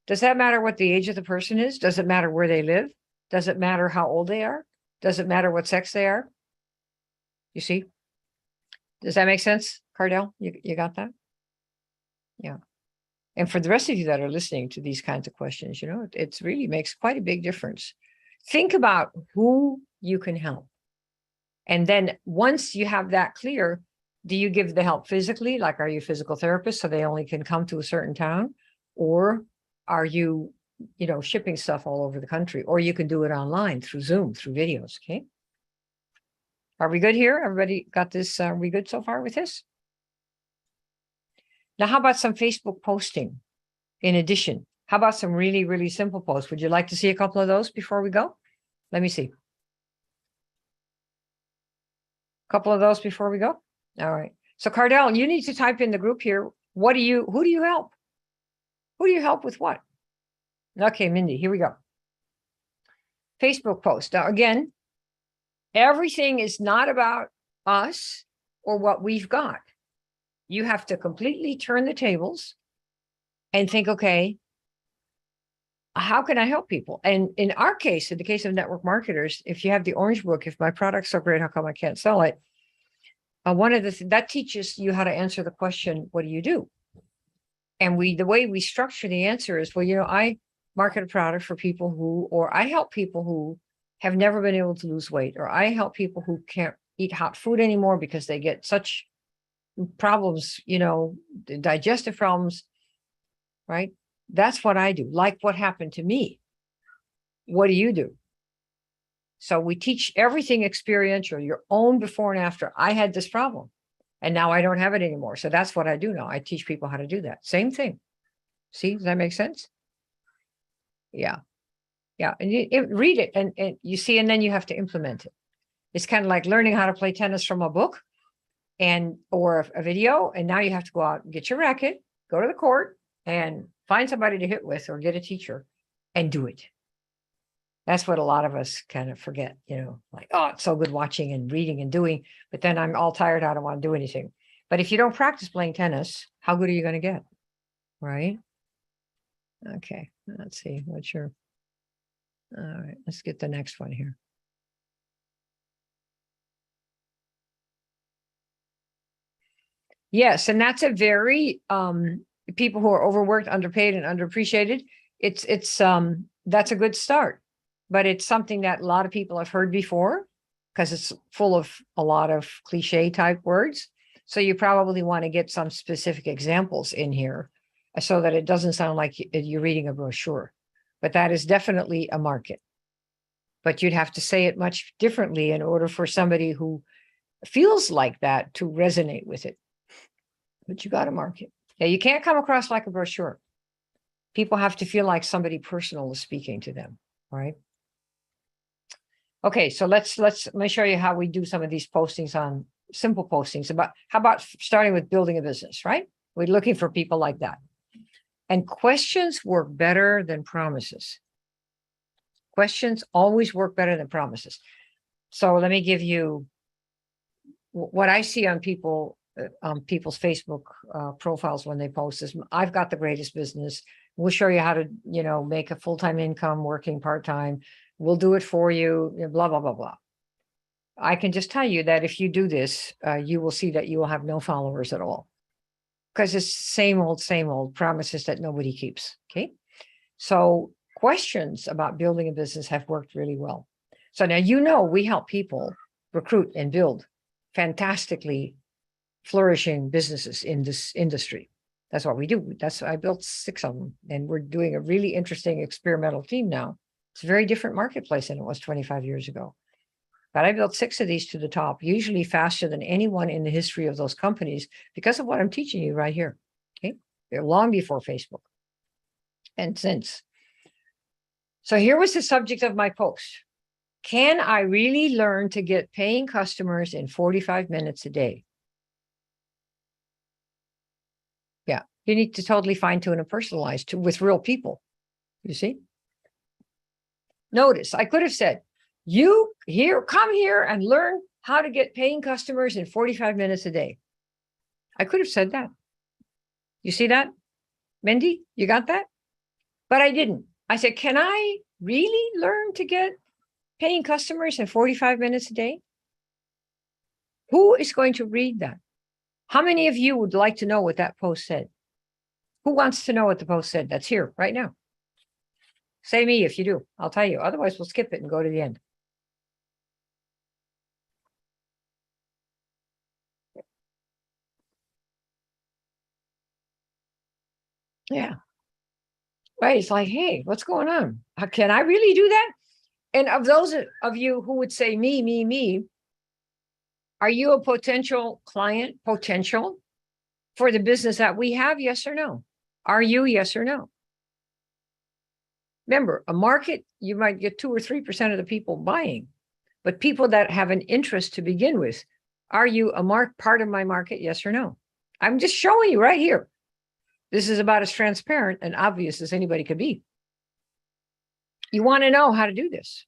Does that matter what the age of the person is? Does it matter where they live? Does it matter how old they are? Does it matter what sex they are? You see? Does that make sense, Cardell? You got that? Yeah. And for the rest of you that are listening to these kinds of questions, it really makes quite a big difference. Think about who you can help. And then once you have that clear, do you give the help physically? Like, are you a physical therapist so they only can come to a certain town? Or are you, shipping stuff all over the country? Or you can do it online through Zoom, through videos, okay? Are we good here? Everybody got this? Are we good so far with this? Now, how about some Facebook posting in addition? How about some really, really simple posts? Would you like to see a couple of those before we go? Let me see. A couple of those before we go? All right. So Cardell, you need to type in the group here. Who do you help? Who do you help with what? Okay, Mindy, here we go. Facebook post. Now, again, everything is not about us or what we've got. You have to completely turn the tables and think, okay, how can I help people? And in our case, in the case of network marketers, if you have the Orange Book, if my product's so great, how come I can't sell it? One of that teaches you how to answer the question, what do you do? And the way we structure the answer is, well, I market a product for people or I help people who have never been able to lose weight, or I help people who can't eat hot food anymore because they get such problems, digestive problems, right? That's what I do. Like what happened to me. What do you do? So we teach everything experiential, your own before and after. I had this problem and now I don't have it anymore. So that's what I do now. I teach people how to do that. Same thing. See, does that make sense? Yeah. Yeah. And you read it and you see, and then you have to implement it. It's kind of like learning how to play tennis from a book or a video. And now you have to go out and get your racket, go to the court and find somebody to hit with or get a teacher and do it. That's what a lot of us kind of forget, like, oh, it's so good watching and reading and doing, but then I'm all tired. I don't want to do anything. But if you don't practice playing tennis, how good are you going to get? Right? Okay. Let's see. All right. Let's get the next one here. Yes. And that's a very, people who are overworked, underpaid, and underappreciated. That's a good start. But it's something that a lot of people have heard before because it's full of a lot of cliche type words. So you probably want to get some specific examples in here so that it doesn't sound like you're reading a brochure. But that is definitely a market. But you'd have to say it much differently in order for somebody who feels like that to resonate with it. But you got to market. Yeah, you can't come across like a brochure. People have to feel like somebody personal is speaking to them, right? Okay, so let me show you how we do some of these postings on simple postings how about starting with building a business, right? We're looking for people like that. And questions work better than promises. Questions always work better than promises. So let me give you what I see on people's Facebook profiles when they post is, I've got the greatest business. We'll show you how to, make a full-time income working part-time. We'll do it for you, blah, blah, blah, blah. I can just tell you that if you do this, you will see that you will have no followers at all because it's same old promises that nobody keeps. Okay. So questions about building a business have worked really well. So now, we help people recruit and build fantastically flourishing businesses in this industry. That's what we do. I built 6 of them, and we're doing a really interesting experimental team now. It's a very different marketplace than it was 25 years ago. But I built 6 of these to the top, usually faster than anyone in the history of those companies because of what I'm teaching you right here. Okay. They're long before Facebook and since. So here was the subject of my post. Can I really learn to get paying customers in 45 minutes a day? Yeah, you need to totally fine tune and personalize with real people. You see? Notice, I could have said, come here and learn how to get paying customers in 45 minutes a day. I could have said that. You see that? Mindy, you got that? But I didn't. I said, can I really learn to get paying customers in 45 minutes a day? Who is going to read that? How many of you would like to know what that post said? Who wants to know what the post said? That's here right now. Say me if you do. I'll tell you. Otherwise, we'll skip it and go to the end. Yeah. Right. It's like, hey, what's going on? Can I really do that? And of those of you who would say me, are you a potential client, for the business that we have? Yes or no? Are you? Yes or no? Remember, a market, you might get 2 or 3% of the people buying, but people that have an interest to begin with, are you part of my market? Yes or no? I'm just showing you right here. This is about as transparent and obvious as anybody could be. You want to know how to do this.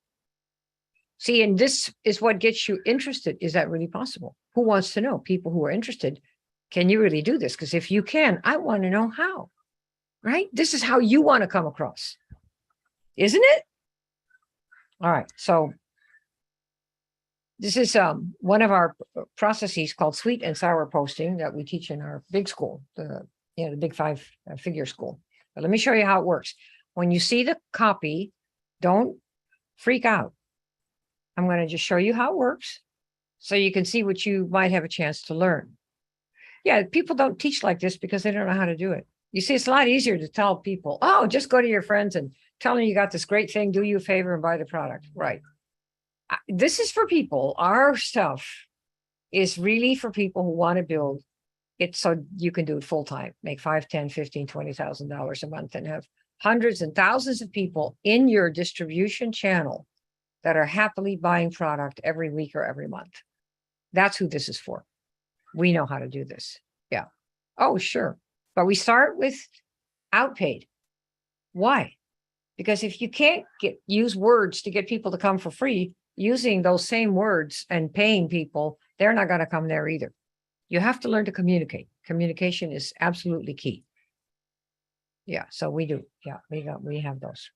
See, and this is what gets you interested. Is that really possible? Who wants to know? People who are interested. Can you really do this? Because if you can, I want to know how, right? This is how you want to come across, isn't it? All right. So this is one of our processes called sweet and sour posting that we teach in our big school, the big 5-figure school. But let me show you how it works. When you see the copy, don't freak out. I'm going to just show you how it works so you can see what you might have a chance to learn. Yeah, people don't teach like this because they don't know how to do it. You see, it's a lot easier to tell people, oh, just go to your friends and tell them you got this great thing, do you a favor and buy the product. Right. This is for people. Our stuff is really for people who want to build it so you can do it full time, make $5, $10, $15, $20,000 a month and have hundreds and thousands of people in your distribution channel that are happily buying product every week or every month. That's who this is for. We know how to do this. Yeah. Oh, sure. But we start with outpaid. Why? Because if you can't use words to get people to come for free, using those same words and paying people, they're not going to come there either. You have to learn to communicate. Communication is absolutely key. Yeah, so we do. Yeah, we have those.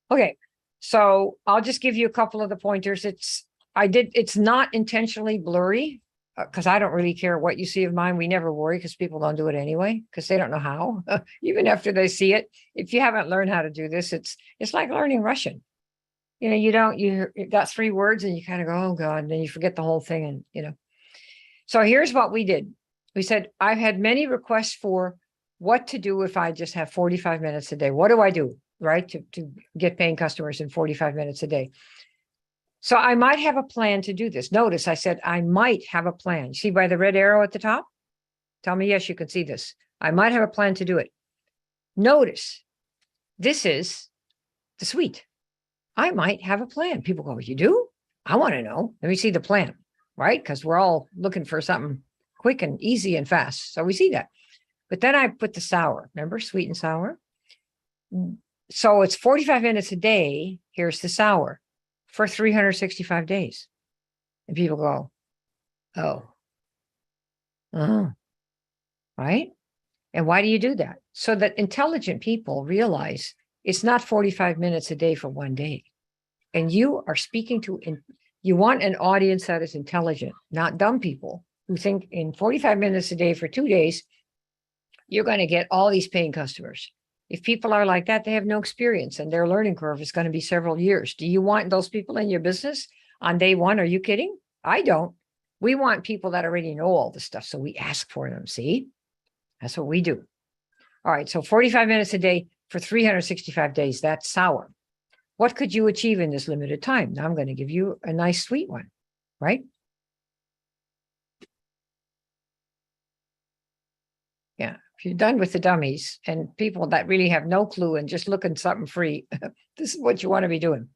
Okay, so I'll just give you a couple of the pointers. It's not intentionally blurry because I don't really care what you see of mine. We never worry because people don't do it anyway because they don't know how. Even after they see it, if you haven't learned how to do this, it's like learning Russian. You got 3 words and you kind of go, oh God, and then you forget the whole thing. And, so here's what we did. We said, I've had many requests for what to do if I just have 45 minutes a day. What do I do, right? To get paying customers in 45 minutes a day. So I might have a plan to do this. Notice I said, I might have a plan. See by the red arrow at the top? Tell me, yes, you can see this. I might have a plan to do it. Notice this is the suite. I might have a plan. People go, you do? I want to know. Let me see the plan, right? Because we're all looking for something quick and easy and fast. So we see that. But then I put the sour, remember, sweet and sour. So it's 45 minutes a day. Here's the sour for 365 days. And people go, oh, right? And why do you do that? So that intelligent people realize it's not 45 minutes a day for one day. And you are speaking to, you want an audience that is intelligent, not dumb people. who think in 45 minutes a day for 2 days, you're going to get all these paying customers. If people are like that, they have no experience and their learning curve is going to be several years. Do you want those people in your business on day one? Are you kidding? I don't. We want people that already know all the stuff. So we ask for them. See, that's what we do. All right. So 45 minutes a day for 365 days. That's sour. What could you achieve in this limited time? Now I'm going to give you a nice sweet one, right? Yeah. If you're done with the dummies and people that really have no clue and just looking something free, this is what you want to be doing.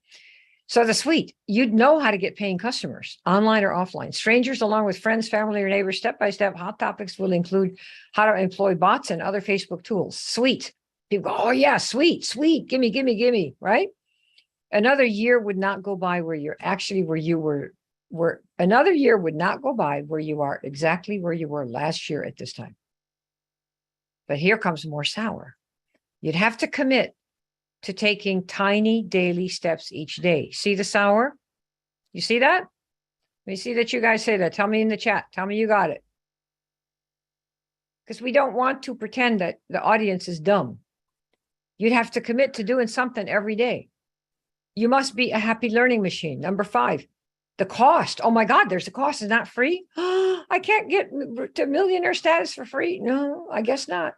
So the sweet, you'd know how to get paying customers, online or offline. Strangers, along with friends, family, or neighbors, step-by-step. Hot topics will include how to employ bots and other Facebook tools. Sweet. People go, oh yeah, sweet, sweet. Gimme, right? Another year would not go by where you're actually where you were. Another year would not go by where you are exactly where you were last year at this time. But here comes more sour. You'd have to commit to taking tiny daily steps each day. See the sour? You see that? Let me see that you guys say that. Tell me in the chat. Tell me you got it. Because we don't want to pretend that the audience is dumb. You'd have to commit to doing something every day. You must be a happy learning machine. Number 5, the cost. Oh my God, there's a cost. It's not free. I can't get to millionaire status for free. No, I guess not.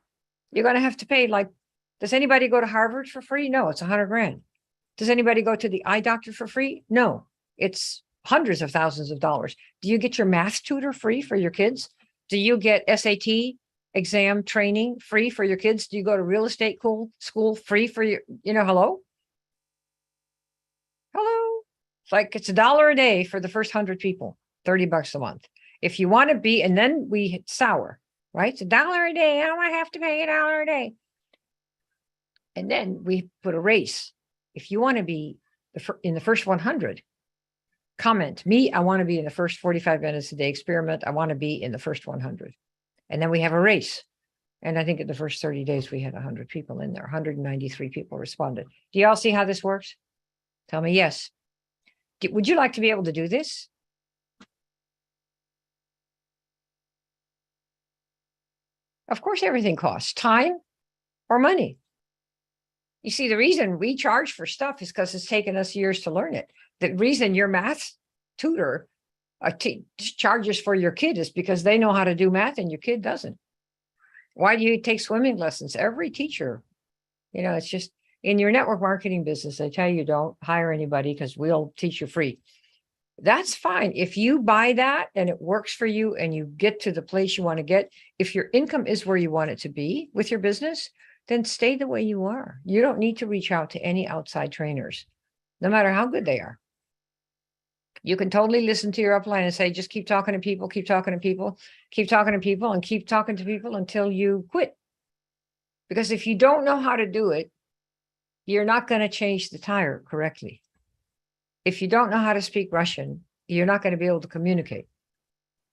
You're going to have to pay like, does anybody go to Harvard for free? No, it's 100 grand. Does anybody go to the eye doctor for free? No, it's hundreds of thousands of dollars. Do you get your math tutor free for your kids? Do you get SAT exam training free for your kids? Do you go to real estate school free for your, hello? Hello. It's like it's $1 a day for the first 100 people, $30 a month. If you want to be, and then we hit sour, right? It's $1 a day. I don't have to pay $1 a day. And then we put a race. If you want to be in the first 100, comment me. I want to be in the first 45 minutes a day experiment. I want to be in the first 100. And then we have a race. And I think in the first 30 days, we had 100 people in there. 193 people responded. Do you all see how this works? Tell me yes. Would you like to be able to do this? Of course, everything costs time or money. You see, the reason we charge for stuff is because it's taken us years to learn it. The reason your math tutor charges for your kid is because they know how to do math and your kid doesn't. Why do you take swimming lessons? Every teacher, it's just in your network marketing business, they tell you don't hire anybody because we'll teach you free. That's fine. If you buy that and it works for you and you get to the place you want to get, if your income is where you want it to be with your business, then stay the way you are. You don't need to reach out to any outside trainers, no matter how good they are. You can totally listen to your upline and say, just keep talking to people, keep talking to people, keep talking to people, and keep talking to people until you quit. Because if you don't know how to do it, you're not going to change the tire correctly. If you don't know how to speak Russian, you're not going to be able to communicate.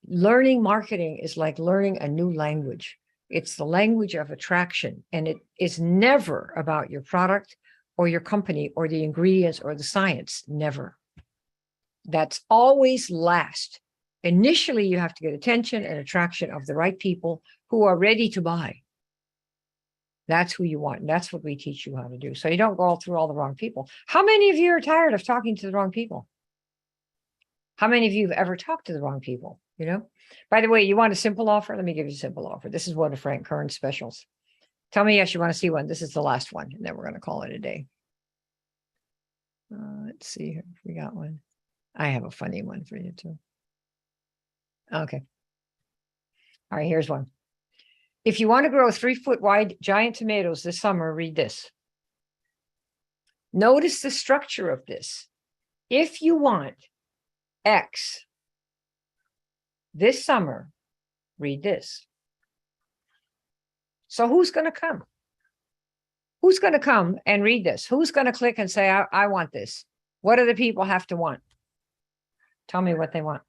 Learning marketing is like learning a new language. It's the language of attraction, and it is never about your product or your company or the ingredients or the science. Never. That's always last. Initially, you have to get attention and attraction of the right people who are ready to buy. That's who you want. And that's what we teach you how to do. So you don't go through all the wrong people. How many of you are tired of talking to the wrong people? How many of you have ever talked to the wrong people? By the way, you want a simple offer? Let me give you a simple offer. This is one of Frank Kern's specials. Tell me yes, you want to see one. This is the last one, and then we're going to call it a day. Let's see here if we got one. I have a funny one for you too. Okay. All right, here's one. If you want to grow 3-foot wide giant tomatoes this summer, read this. Notice the structure of this. If you want X this summer, read this. So who's going to come? Who's going to come and read this? Who's going to click and say, I want this? What do the people have to want? Tell me what they want.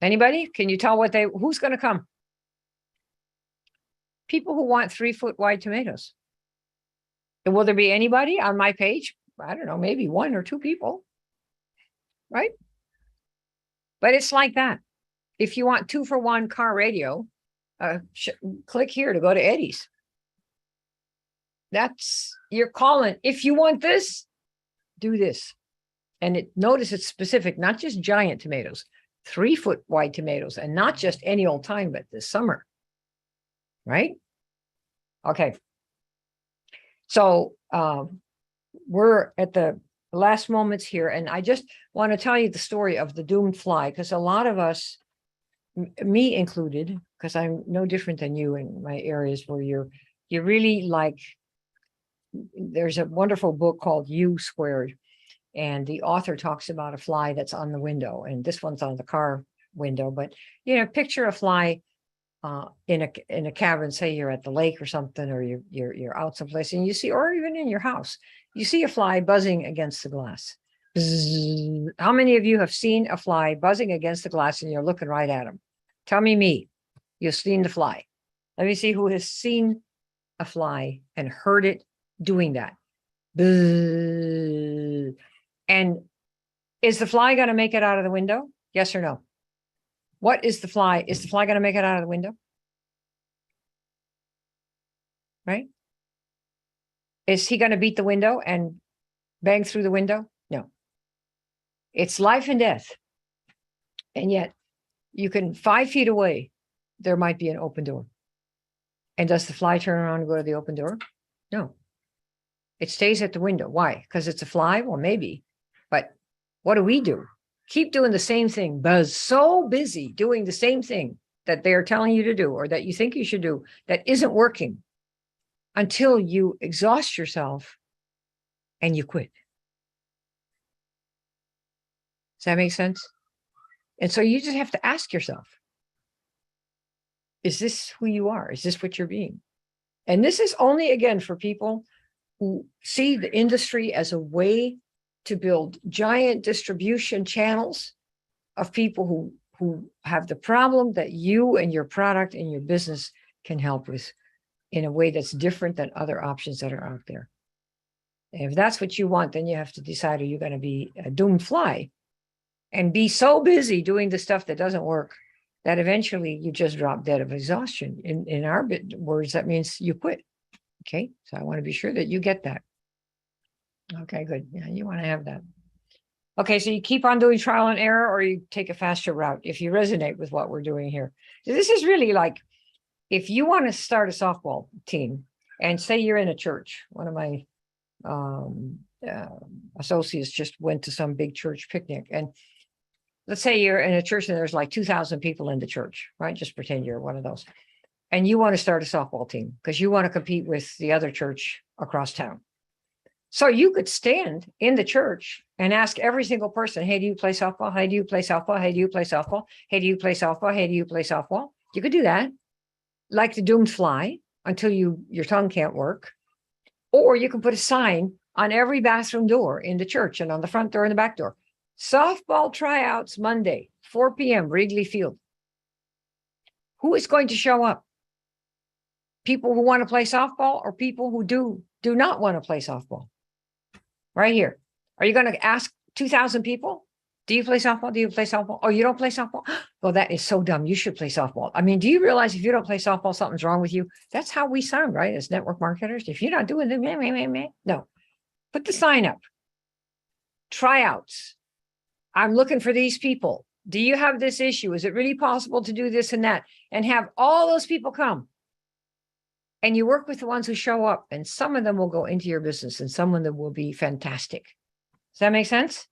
Anybody? Can you tell who's going to come? People who want 3-foot wide tomatoes. And will there be anybody on my page? I don't know, maybe 1 or 2 people, right? But it's like that. If you want 2-for-1 car radio, click here to go to Eddie's. That's you're calling. If you want this, do this. And notice it's specific, not just giant tomatoes, 3-foot wide tomatoes, and not just any old time, but this summer. Right? Okay. So we're at the last moments here, and I just want to tell you the story of the doomed fly, because a lot of us, me included, because I'm no different than you in my areas where you really like, there's a wonderful book called U Squared, and the author talks about a fly that's on the window, and this one's on the car window, but picture a fly in a cabin, say you're at the lake or something, or you're out someplace and you see, or even in your house, you see a fly buzzing against the glass. Bzzz. How many of you have seen a fly buzzing against the glass and you're looking right at them? Tell me. You've seen the fly. Let me see who has seen a fly and heard it doing that. Bzzz. And is the fly going to make it out of the window? Yes or no? What is the fly? Is the fly going to make it out of the window? Right? Is he going to beat the window and bang through the window? No. It's life and death. And yet, you can 5 feet away, there might be an open door. And does the fly turn around and go to the open door? No. It stays at the window. Why? Because it's a fly? Well, maybe. But what do? Keep doing the same thing. Buzz, so busy doing the same thing that they're telling you to do, or that you think you should do, that isn't working, until you exhaust yourself and you quit. Does that make sense? And so you just have to ask yourself, is this who you are? Is this what you're being? And this is only, again, for people who see the industry as a way to build giant distribution channels of people who have the problem that you and your product and your business can help with in a way that's different than other options that are out there. And if that's what you want, then you have to decide, are you going to be a doomed fly and be so busy doing the stuff that doesn't work that eventually you just drop dead of exhaustion? In our words, that means you quit. Okay, so I want to be sure that you get that. Okay, good. Yeah, you want to have that. Okay, so you keep on doing trial and error, or you take a faster route if you resonate with what we're doing here. So this is really like, if you want to start a softball team, and say you're in a church. One of my associates just went to some big church picnic, and let's say you're in a church and there's like 2,000 people in the church, right? Just pretend you're one of those. And you want to start a softball team because you want to compete with the other church across town. So you could stand in the church and ask every single person, hey, do you play softball? Hey, do you play softball? Hey, do you play softball? Hey, do you play softball? Hey, do you play softball? You could do that, like the doomed fly, until your tongue can't work. Or you can put a sign on every bathroom door in the church and on the front door and the back door. Softball tryouts Monday, 4 p.m., Wrigley Field. Who is going to show up? People who want to play softball, or people who do not want to play softball? Right here. Are you going to ask 2,000 people, do you play softball? Do you play softball? Oh, you don't play softball? Well, that is so dumb. You should play softball. I mean, do you realize if you don't play softball, something's wrong with you? That's how we sound, right? As network marketers. If you're not doing the no. Put the sign up. Tryouts. I'm looking for these people. Do you have this issue? Is it really possible to do this and that? And have all those people come. And you work with the ones who show up, and some of them will go into your business and some of them will be fantastic. Does that make sense?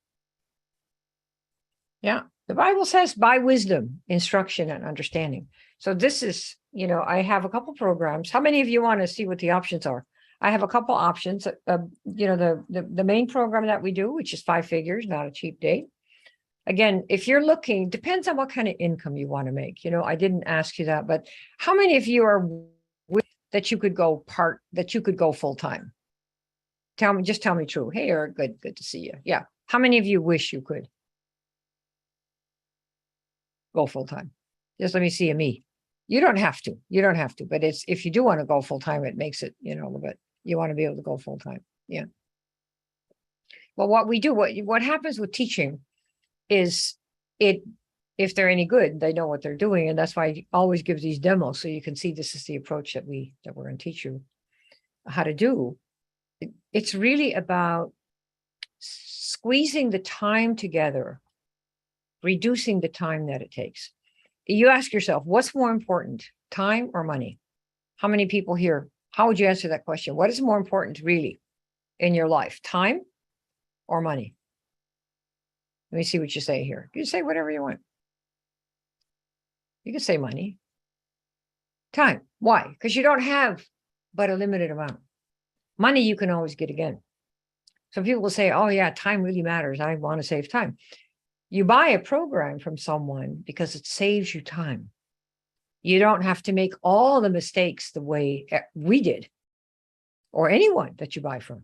Yeah. The Bible says, by wisdom, instruction, and understanding. So this is, I have a couple programs. How many of you want to see what the options are? I have a couple options. The main program that we do, which is 5 figures, not a cheap date. Again, if you're looking, depends on what kind of income you want to make. I didn't ask you that, but how many of you are that you could go full time? Just tell me true. Hey, Eric, good to see you. Yeah. How many of you wish you could go full time? Just let me see me. You don't have to, but if you do want to go full time, it makes it, a little bit You want to be able to go full time. Yeah. Well, what we do, what happens with teaching is if they're any good, they know what they're doing. And that's why I always give these demos. So you can see this is the approach that we're going to teach you how to do. It's really about squeezing the time together, reducing the time that it takes. You ask yourself, what's more important, time or money? How many people here, how would you answer that question? What is more important really in your life, time or money? Let me see what you say here. You say whatever you want. You can say money. Time. Why? Because you don't have but a limited amount. Money you can always get again. So people will say, oh yeah, time really matters. I want to save time. You buy a program from someone because it saves you time. You don't have to make all the mistakes the way we did, or anyone that you buy from.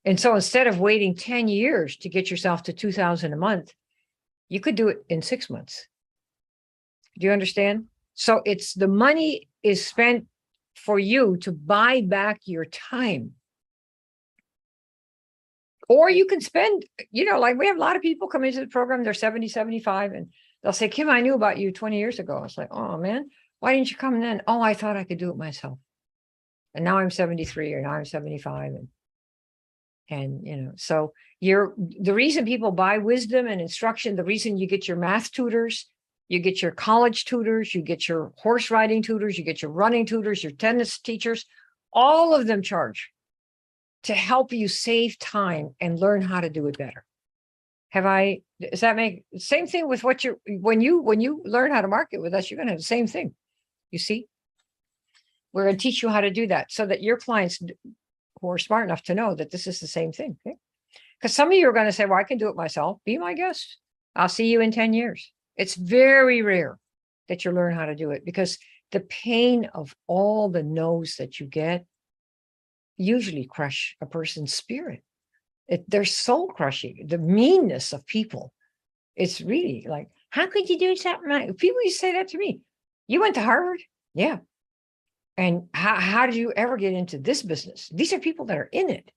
And so instead of waiting 10 years to get yourself to 2,000 a month, you could do it in 6 months. Do you understand? So it's the money is spent for you to buy back your time. Or you can spend, like we have a lot of people come into the program, they're 70, 75, and they'll say, Kim, I knew about you 20 years ago. I was like, oh man, why didn't you come then? Oh, I thought I could do it myself. And now I'm 73 or now I'm 75. And so the reason people buy wisdom and instruction, the reason you get your math tutors, you get your college tutors, you get your horse riding tutors, you get your running tutors, your tennis teachers, all of them charge to help you save time and learn how to do it better. Does that make same thing with when you learn how to market with us, you're going to have the same thing. You see, we're going to teach you how to do that so that your clients who are smart enough to know that this is the same thing. Okay? Because some of you are going to say, well, I can do it myself. Be my guest. I'll see you in 10 years. It's very rare that you learn how to do it because the pain of all the no's that you get usually crush a person's spirit. They're soul crushing. The meanness of people. It's really like, how could you do something like people used to say that to me? You went to Harvard? Yeah. And how did you ever get into this business? These are people that are in it.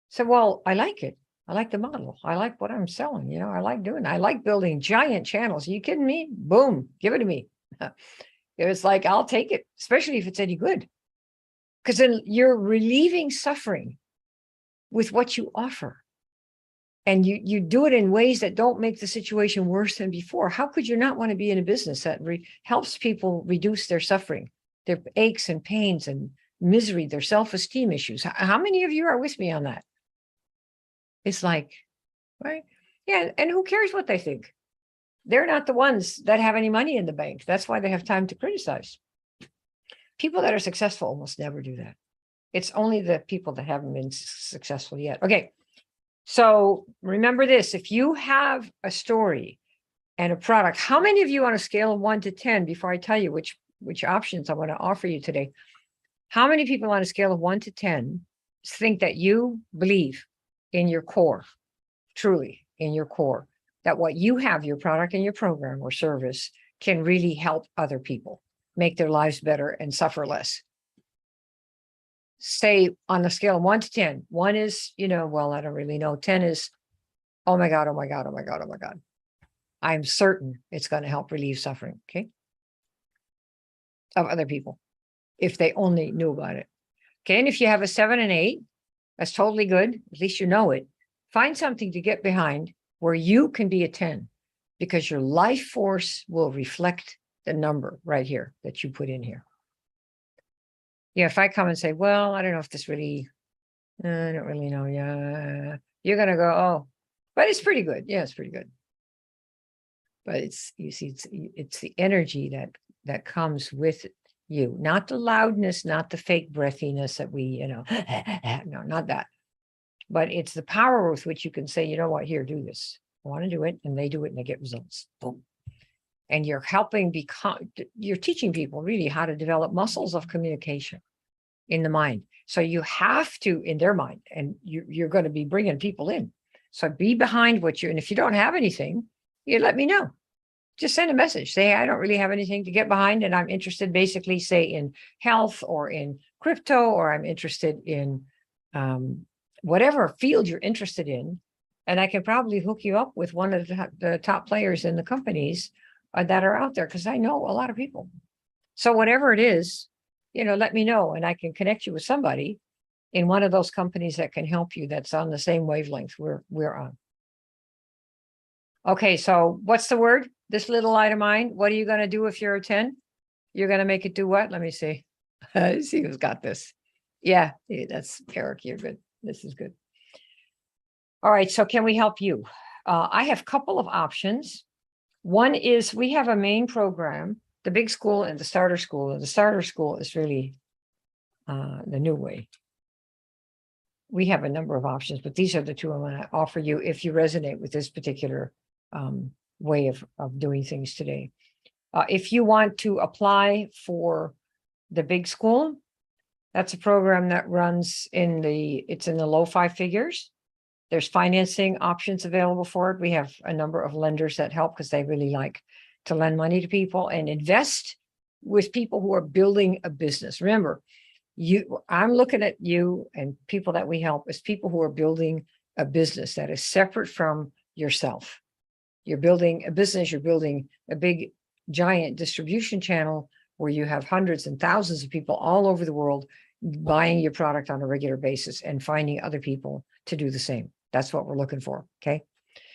So, well, I like it. I like the model. I like what I'm selling. I like doing it. I like building giant channels. Are you kidding me? Boom, give it to me. It was like, I'll take it, especially if it's any good. Because then you're relieving suffering with what you offer. And you do it in ways that don't make the situation worse than before. How could you not want to be in a business that helps people reduce their suffering, their aches and pains and misery, their self-esteem issues? How many of you are with me on that? It's like, right? Yeah. And who cares what they think? They're not the ones that have any money in the bank. That's why they have time to criticize. People that are successful almost never do that. It's only the people that haven't been successful yet. Okay. So remember this, if you have a story and a product, how many of you on a scale of 1 to 10, before I tell you which options I want to offer you today, how many people on a scale of 1 to 10 think that you believe in your core, truly in your core, that what you have, your product and your program or service can really help other people make their lives better and suffer less? Say on a scale of 1 to 10, 1 is, well, I don't really know. 10 is, oh my God, oh my God, oh my God, oh my God. I'm certain it's going to help relieve suffering, okay, of other people if they only knew about it. Okay, and if you have a 7 and 8, that's totally good. At least you know it. Find something to get behind where you can be a 10 because your life force will reflect the number right here that you put in here. Yeah, if I come and say, well, I don't know if this really, I don't really know. Yeah, you're going to go, oh, but it's pretty good. Yeah, it's pretty good. But you see, it's the energy that comes with you, not the loudness, not the fake breathiness that we, no, not that. But it's the power with which you can say, you know what, here, do this. I want to do it. And they do it and they get results. Boom. And you're you're teaching people really how to develop muscles of communication in the mind. So you have to, in their mind, and you're going to be bringing people in. So be behind and if you don't have anything, you let me know. just send a message. Say, I don't really have anything to get behind, and I'm interested basically, say, in health or in crypto, or I'm interested in whatever field you're interested in. And I can probably hook you up with one of the top players in the companies that are out there, because I know a lot of people. So whatever it is, let me know, and I can connect you with somebody in one of those companies that can help you, that's on the same wavelength we're on. Okay, so what's the word? This little light of mine. What are you going to do if you're a 10? You're going to make it do what? Let me see. See who's got this. Yeah, that's Eric. You're good. This is good. All right, so can we help you? I have a couple of options. One is we have a main program, the big school and the starter school. And the starter school is really the new way. We have a number of options, but these are the two I'm going to offer you if you resonate with this particular way of doing things today. If you want to apply for the big school, that's a program that runs it's in the low 5 figures. There's financing options available for it. We have a number of lenders that help because they really like to lend money to people and invest with people who are building a business. Remember, I'm looking at you and people that we help as people who are building a business that is separate from yourself. You're building a business, you're building a big, giant distribution channel where you have hundreds and thousands of people all over the world buying your product on a regular basis and finding other people to do the same. That's what we're looking for. Okay.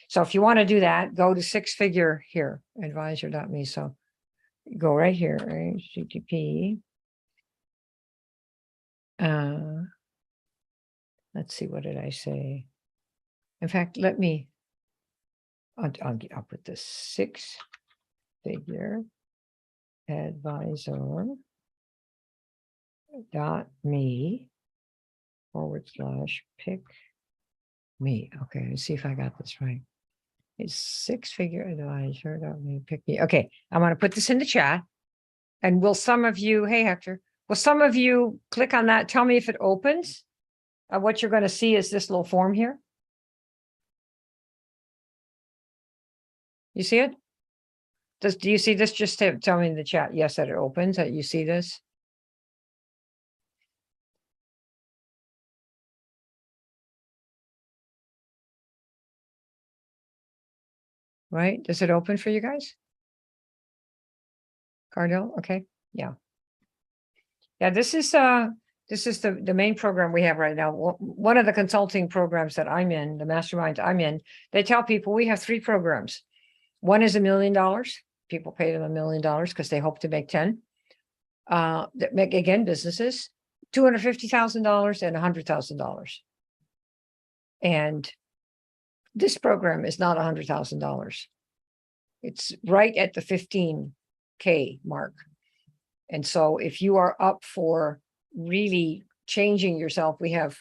So if you want to do that, go to 6-figure here, advisor.me. So go right here, right? HTTP. Let's see, what did I say? In fact, I'll put this 6-figure advisor.me/pick me. Okay, let's see if I got this right. It's 6-figure advisor.me pick me. Okay, I'm going to put this in the chat. And will some of you, hey Hector, will some of you click on that? Tell me if it opens. What you're going to see is this little form here. You see it? Do you see this? Just tell me in the chat, yes, that it opens, that you see this. Right? Does it open for you guys? Cardell? Okay. Yeah. Yeah, this is the main program we have right now. One of the consulting programs that I'm in, the mastermind I'm in, they tell people we have 3 programs. One is $1 million. People pay them $1 million because they hope to make 10. That make, again, businesses, $250,000 and $100,000. And this program is not $100,000. It's right at the 15K mark. And so if you are up for really changing yourself, we have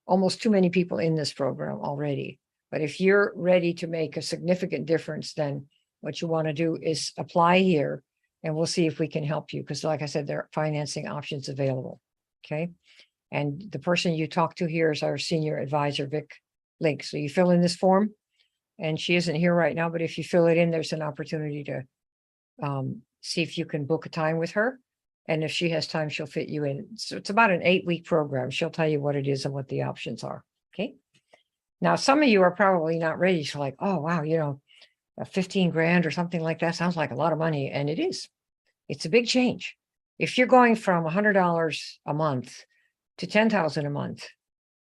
almost too many people in this program already. But if you're ready to make a significant difference, then what you want to do is apply here and we'll see if we can help you. Because like I said, there are financing options available. Okay. And the person you talk to here is our senior advisor, Vic Link. So you fill in this form and she isn't here right now, but if you fill it in, there's an opportunity to see if you can book a time with her. And if she has time, she'll fit you in. So it's about an 8-week program. She'll tell you what it is and what the options are. Okay. Now, some of you are probably not ready. So like, oh, wow, 15 grand or something like that sounds like a lot of money. And it is. It's a big change. If you're going from $100 a month to $10,000 a month,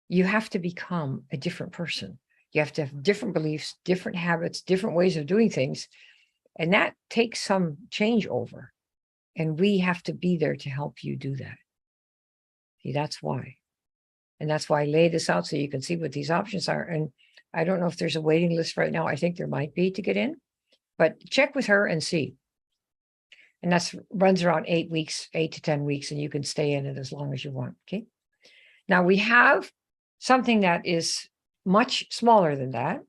you have to become a different person. You have to have different beliefs, different habits, different ways of doing things. And that takes some changeover. And we have to be there to help you do that. See, that's why. And that's why I lay this out so you can see what these options are. And I don't know if there's a waiting list right now. I think there might be to get in, but check with her and see. And that's runs around 8 weeks, 8 to 10 weeks, and you can stay in it as long as you want. Okay. Now we have something that is much smaller than that,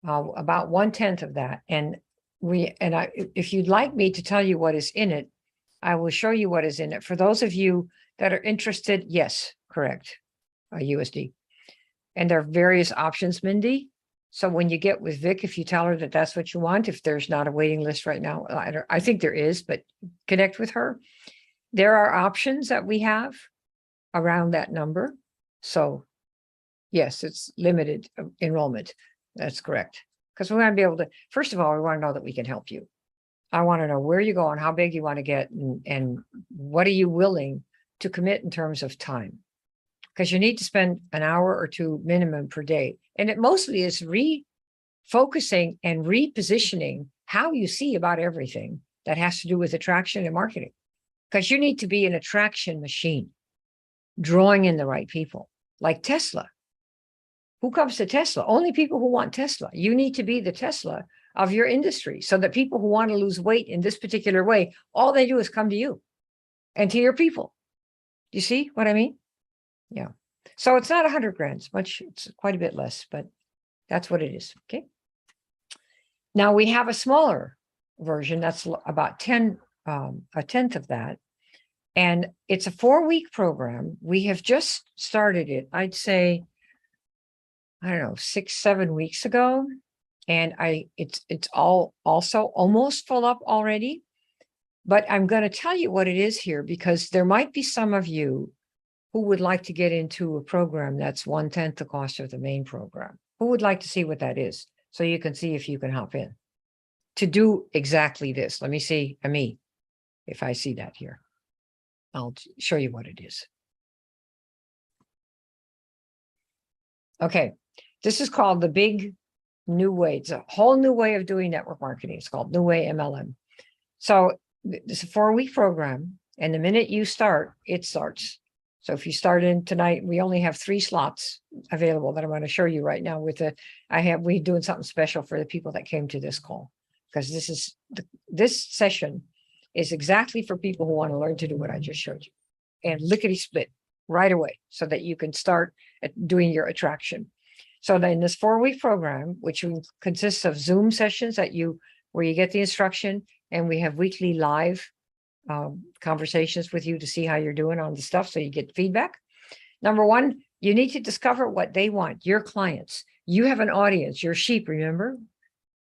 about 1/10 of that. And if you'd like me to tell you what is in it, I will show you what is in it. For those of you that are interested, yes, correct, USD. And there are various options, Mindy. So when you get with Vic, if you tell her that that's what you want, if there's not a waiting list right now, I think there is, but connect with her. There are options that we have around that number. So yes, it's limited enrollment. That's correct. Because we want to be able to, first of all, we want to know that we can help you. I want to know where you go and how big you want to get and what are you willing to commit in terms of time. Because you need to spend an hour or two minimum per day. And it mostly is refocusing and repositioning how you see about everything that has to do with attraction and marketing. Because you need to be an attraction machine, drawing in the right people, like Tesla. Who comes to Tesla? Only people who want Tesla. You need to be the Tesla of your industry so that people who want to lose weight in this particular way, all they do is come to you and to your people. You see what I mean? Yeah. So it's not 100 grand, it's quite a bit less, but that's what it is. Okay. Now we have a smaller version that's about a tenth of that. And it's a 4-week program. We have just started it, I'd say, I don't know, 6-7 weeks ago. And it's all also almost full up already. But I'm going to tell you what it is here, because there might be some of you who would like to get into a program that's 1/10 the cost of the main program. Who would like to see what that is? So you can see if you can hop in to do exactly this. Let me see me if I see that here. I'll show you what it is. Okay, this is called the Big New Way. It's a whole new way of doing network marketing. It's called New Way MLM. So it's a 4-week program, and the minute you start, it starts. So if you start in tonight, we only have 3 slots available that I'm going to show you right now. We're doing something special for the people that came to this call, because this session is exactly for people who want to learn to do what I just showed you, and lickety split right away, so that you can start doing your attraction. So then this 4-week program, which consists of Zoom sessions where you get the instruction, and we have weekly live conversations with you to see how you're doing on the stuff, so you get feedback. Number one, you need to discover what they want, your clients. You have an audience, your sheep, remember?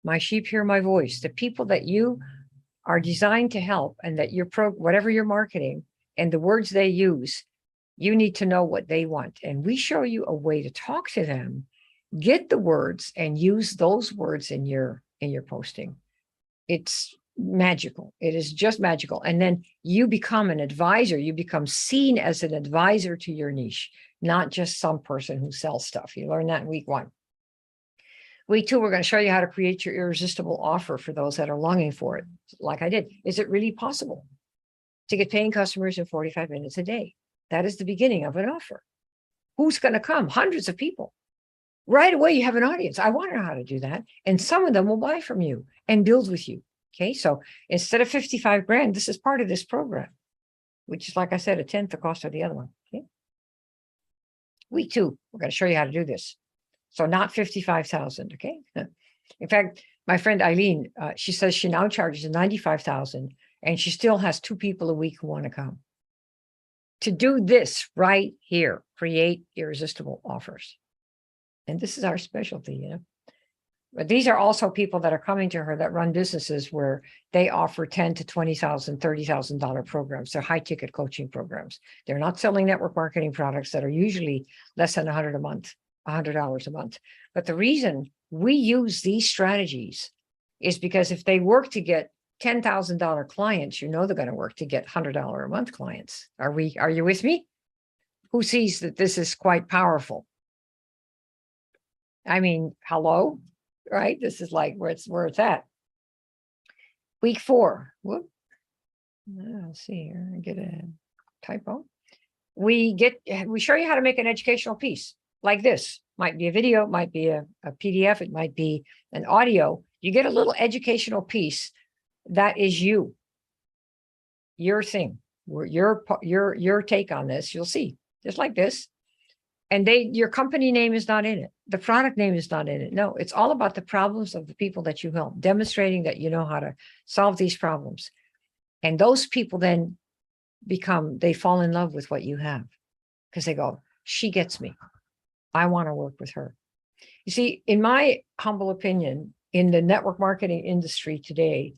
My sheep hear my voice. The people that you are designed to help, and that whatever you're marketing and the words they use, you need to know what they want. And we show you a way to talk to them, get the words, and use those words in your posting. It's magical. It is just magical. And then you become an advisor. You become seen as an advisor to your niche, not just some person who sells stuff. You learn that in week 1. Week 2, we're going to show you how to create your irresistible offer for those that are longing for it, like I did. Is it really possible to get paying customers in 45 minutes a day? That is the beginning of an offer. Who's going to come? Hundreds of people. Right away, you have an audience. I want to know how to do that. And some of them will buy from you and build with you. Okay, so instead of 55 grand, this is part of this program, which is, like I said, 1/10 the cost of the other one. Okay. Week 2, we're going to show you how to do this. So not 55,000. Okay. In fact, my friend Eileen, she says she now charges 95,000, and she still has 2 people a week who want to come to do this right here, create irresistible offers. And this is our specialty, you know. But these are also people that are coming to her that run businesses where they offer $10,000 to $20,000, $30,000 programs. They're high ticket coaching programs. They're not selling network marketing products that are usually less than $100 a month, $100 a month. But the reason we use these strategies is because if they work to get $10,000 clients, you know they're going to work to get $100 a month clients. Are you with me? Who sees that this is quite powerful? I mean, hello, right? This is like where it's at. Week 4. Whoop. Let's see here. I get a typo. We show you how to make an educational piece like this. Might be a video, might be a PDF, it might be an audio. You get a little educational piece that is your thing, your take on this. You'll see, just like this. And your company name is not in it. The product name is not in it. No, it's all about the problems of the people that you help, demonstrating that you know how to solve these problems. And those people then they fall in love with what you have, because they go, she gets me. I want to work with her. You see, in my humble opinion, in the network marketing industry today,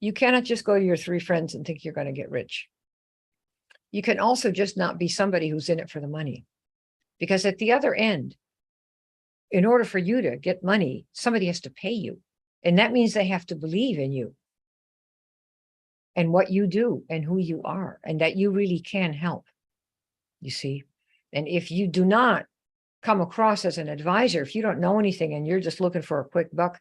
you cannot just go to your 3 friends and think you're going to get rich. You can also just not be somebody who's in it for the money. Because at the other end, in order for you to get money, somebody has to pay you. And that means they have to believe in you and what you do and who you are and that you really can help, you see. And if you do not come across as an advisor, if you don't know anything and you're just looking for a quick buck,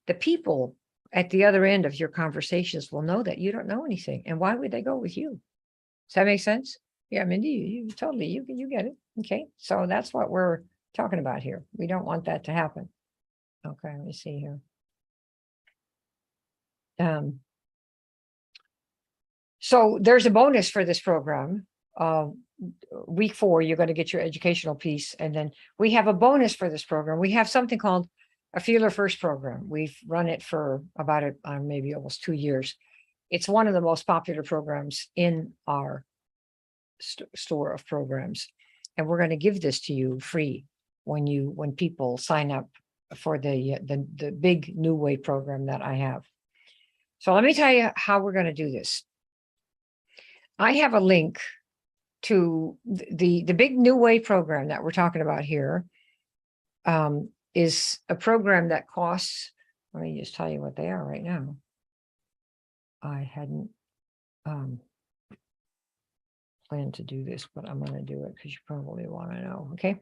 the people at the other end of your conversations will know that you don't know anything. And why would they go with you? Does that make sense? Yeah, Mindy, you totally, you get it. Okay, so that's what we're talking about here. We don't want that to happen. Okay, let me see here. So there's a bonus for this program. Week 4, you're going to get your educational piece. And then we have a bonus for this program. We have something called a Feeler First program. We've run it for about maybe almost 2 years. It's one of the most popular programs in our store of programs. And we're going to give this to you free when people sign up for the big New Way program that I have. So let me tell you how we're going to do this. I have a link to the big New Way program that we're talking about here. Is a program that costs, let me just tell you what they are right now. I hadn't planned to do this, but I'm going to do it because you probably want to know. Okay.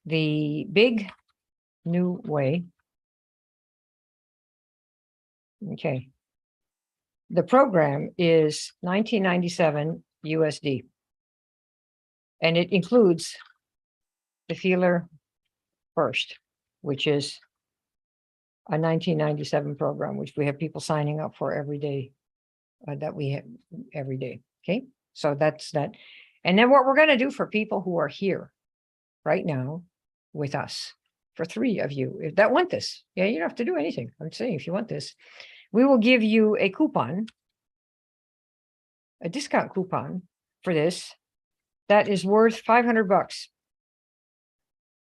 The big New Way. Okay. The program is $19.97 USD. And it includes the Feeler First, which is a $19.97 program, which we have people signing up for every day, that we have every day. Okay. So that's that. And then what we're going to do for people who are here right now with us, for 3 of you that want this. Yeah, you don't have to do anything. I'm saying if you want this, we will give you a coupon, a discount coupon for this that is worth $500,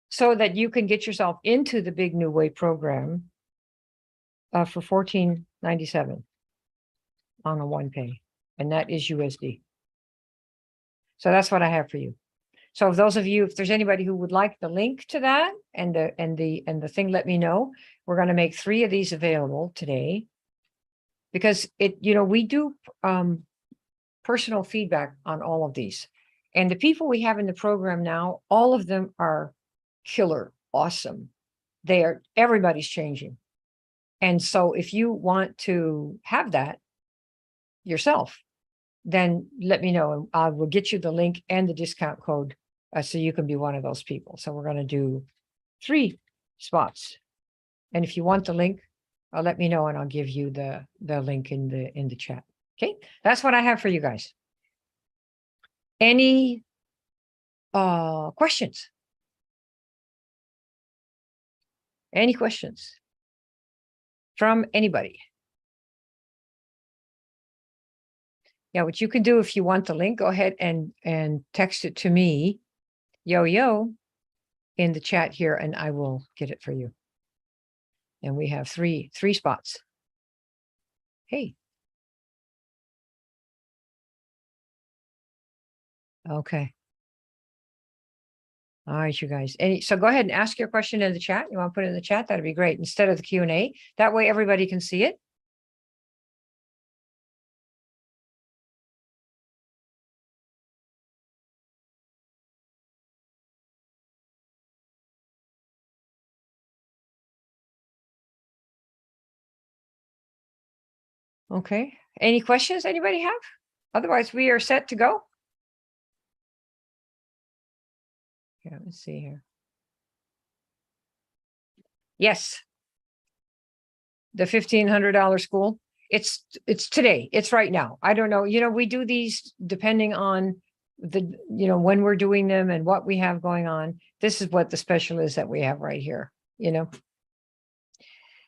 so that you can get yourself into the big New Way program for $14.97 on a 1-pay, and that is USD. So that's what I have for you. So if those of you, if there's anybody who would like the link to that and the thing, let me know. We're going to make 3 of these available today, because we do personal feedback on all of these. And the people we have in the program now, all of them are killer, awesome. Everybody's changing. And so if you want to have that yourself, then let me know and I will get you the link and the discount code, so you can be one of those people. So we're going to do 3 spots. And if you want the link, let me know and I'll give you the link in the chat. Okay, that's what I have for you guys. Any questions? Any questions from anybody? Yeah, what you can do if you want the link, go ahead and text it to me, yo, in the chat here, and I will get it for you. And we have three spots. Hey. Okay. All right, you guys. So go ahead and ask your question in the chat. You want to put it in the chat? That'd be great. Instead of the Q&A. That way everybody can see it. Okay. Any questions anybody have? Otherwise, we are set to go. Yeah, let's see here. Yes. The $1,500 school. It's today. It's right now. I don't know. We do these depending on when we're doing them and what we have going on. This is what the special is that we have right here.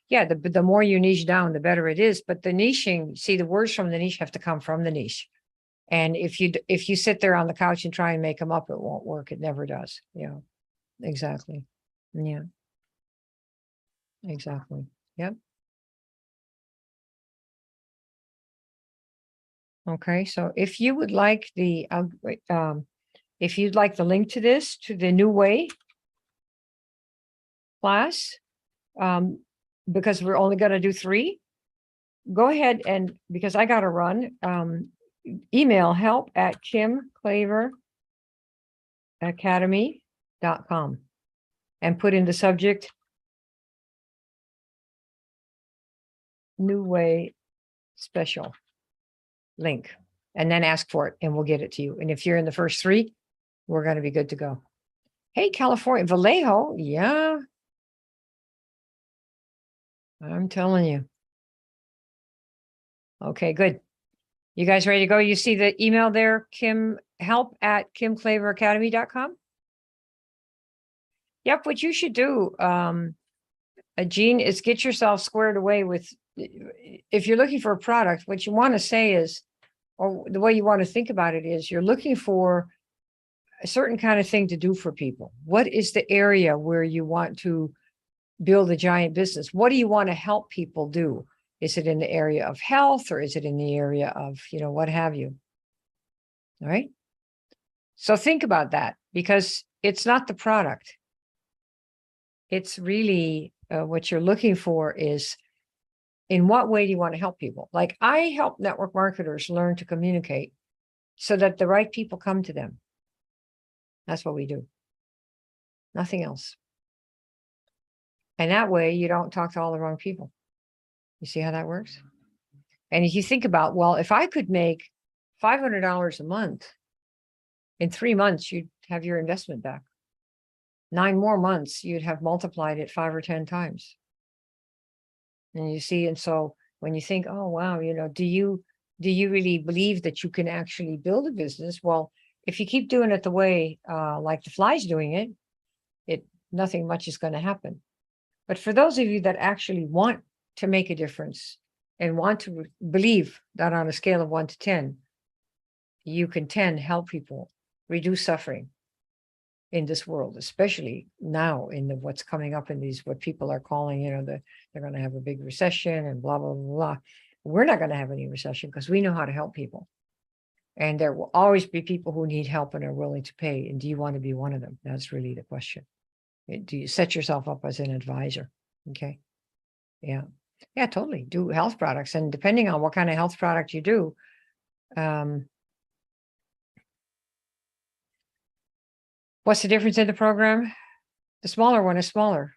Yeah, the more you niche down, the better it is. But the niching, see, the words from the niche have to come from the niche. And if you sit there on the couch and try and make them up, it won't work. It never does. Yeah, exactly. Yeah. Exactly. Yep. Okay. So if you would like if you'd like the link to this, to the New Way class, um, because we're only going to do 3, go ahead and, because I got to run, email help@KimClaverAcademy.com and put in the subject New Way special link, and then ask for it and we'll get it to you. And if you're in the first 3, we're going to be good to go. Hey, California, Vallejo. Yeah. I'm telling you. Okay, good. You guys ready to go? You see the email there, help@KimClaverAcademy.com. Yep. What you should do, Jean, is get yourself squared away with, if you're looking for a product, what you want to say is, or the way you want to think about it is, you're looking for a certain kind of thing to do for people. What is the area where you want to build a giant business? What do you want to help people do? Is it in the area of health, or is it in the area of, what have you? All right. So think about that, because it's not the product. It's really what you're looking for is, in what way do you want to help people? Like, I help network marketers learn to communicate so that the right people come to them. That's what we do. Nothing else. And that way you don't talk to all the wrong people. You see how that works? And if you think about, well, if I could make $500 a month, in 3 months, you'd have your investment back. 9 more months, you'd have multiplied it 5 or 10 times. And you see, and so when you think, oh, wow, do you really believe that you can actually build a business? Well, if you keep doing it the way, like the fly's doing it, nothing much is going to happen. But for those of you that actually want to make a difference and want to believe that on a scale of 1 to 10, you can help people reduce suffering in this world, especially now in what's coming up in these, what people are calling, they're going to have a big recession and blah, blah, blah, blah. We're not going to have any recession because we know how to help people. And there will always be people who need help and are willing to pay. And do you want to be one of them? That's really the question. Do you set yourself up as an advisor? Okay. Yeah. Yeah, totally. Do health products. And depending on what kind of health product you do, what's the difference in the program? The smaller one is smaller.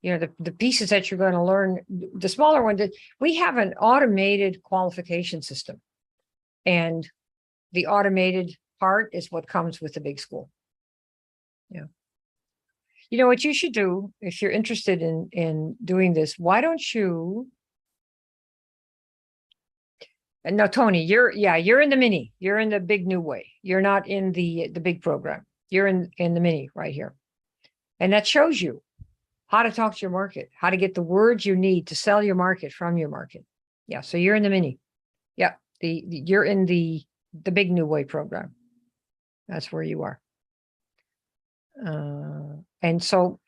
The pieces that you're going to learn, the smaller one, we have an automated qualification system. And the automated part is what comes with the big school. Yeah. What you should do, if you're interested in doing this, why don't you? No, Tony, you're in the mini. You're in the big New Way. You're not in the big program. You're in the mini right here. And that shows you how to talk to your market, how to get the words you need to sell your market from your market. Yeah. So you're in the mini. Yeah. You're in the big New Way program. That's where you are. And so,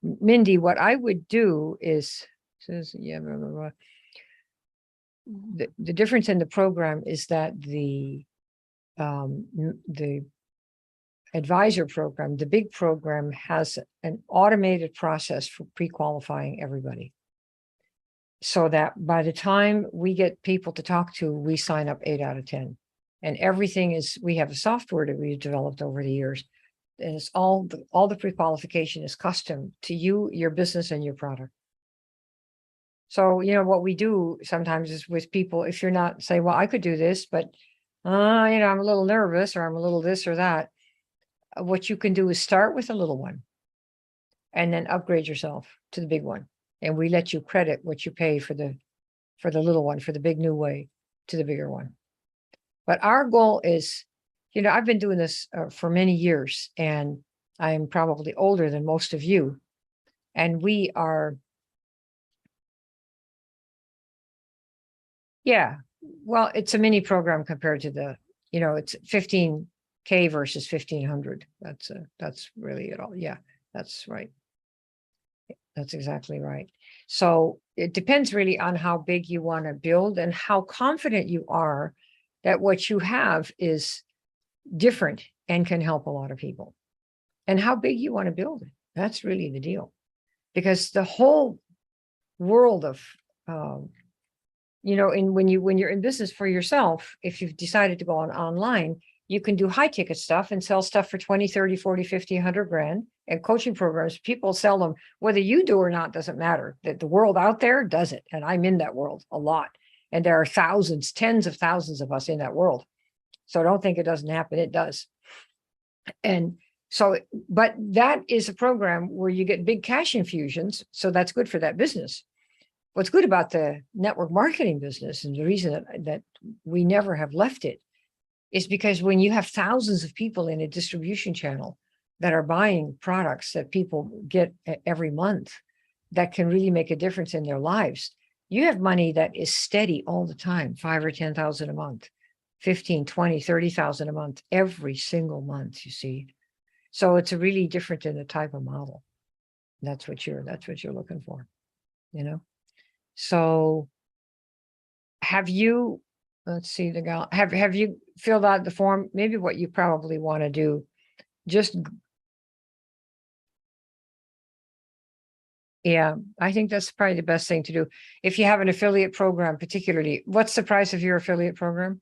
Mindy, what I would do is, yeah, blah, blah, blah. The difference in the program is that the advisor program, the big program, has an automated process for pre-qualifying everybody. So that by the time we get people to talk to, we sign up 8 out of 10. And everything is, we have a software that we've developed over the years. And it's all the pre-qualification is custom to you, your business, and your product. So, what we do sometimes is with people, if you're not, say, well, I could do this, but, I'm a little nervous, or I'm a little this or that. What you can do is start with a little one and then upgrade yourself to the big one. And we let you credit what you pay for the little one, for the big New Way, to the bigger one. But our goal is, I've been doing this for many years, and I'm probably older than most of you. And we are, yeah, well, it's a mini program compared to the, it's 15K versus 1500. That's really it all. Yeah, that's right. That's exactly right. So it depends really on how big you want to build and how confident you are that what you have is different and can help a lot of people, and how big you want to build it. That's really the deal, because the whole world of, when you're in business for yourself, if you've decided to go online, you can do high ticket stuff and sell stuff for 20, 30, 40, 50, 100 grand. And coaching programs, people sell them, whether you do or not, doesn't matter. That the world out there does it. And I'm in that world a lot. And there are thousands, tens of thousands of us in that world. So don't think it doesn't happen. It does. And so, but that is a program where you get big cash infusions. So that's good for that business. What's good about the network marketing business, and the reason that we never have left it, is because when you have thousands of people in a distribution channel that are buying products that people get every month, that can really make a difference in their lives, you have money that is steady all the time, 5 or 10,000 a month, 15, 20, 30,000 a month, every single month, you see. So it's a really different in the type of model. That's what you're looking for, So have you, let's see, the gal, have you filled out the form? Maybe what you probably want to do, yeah, I think that's probably the best thing to do. If you have an affiliate program, particularly, what's the price of your affiliate program?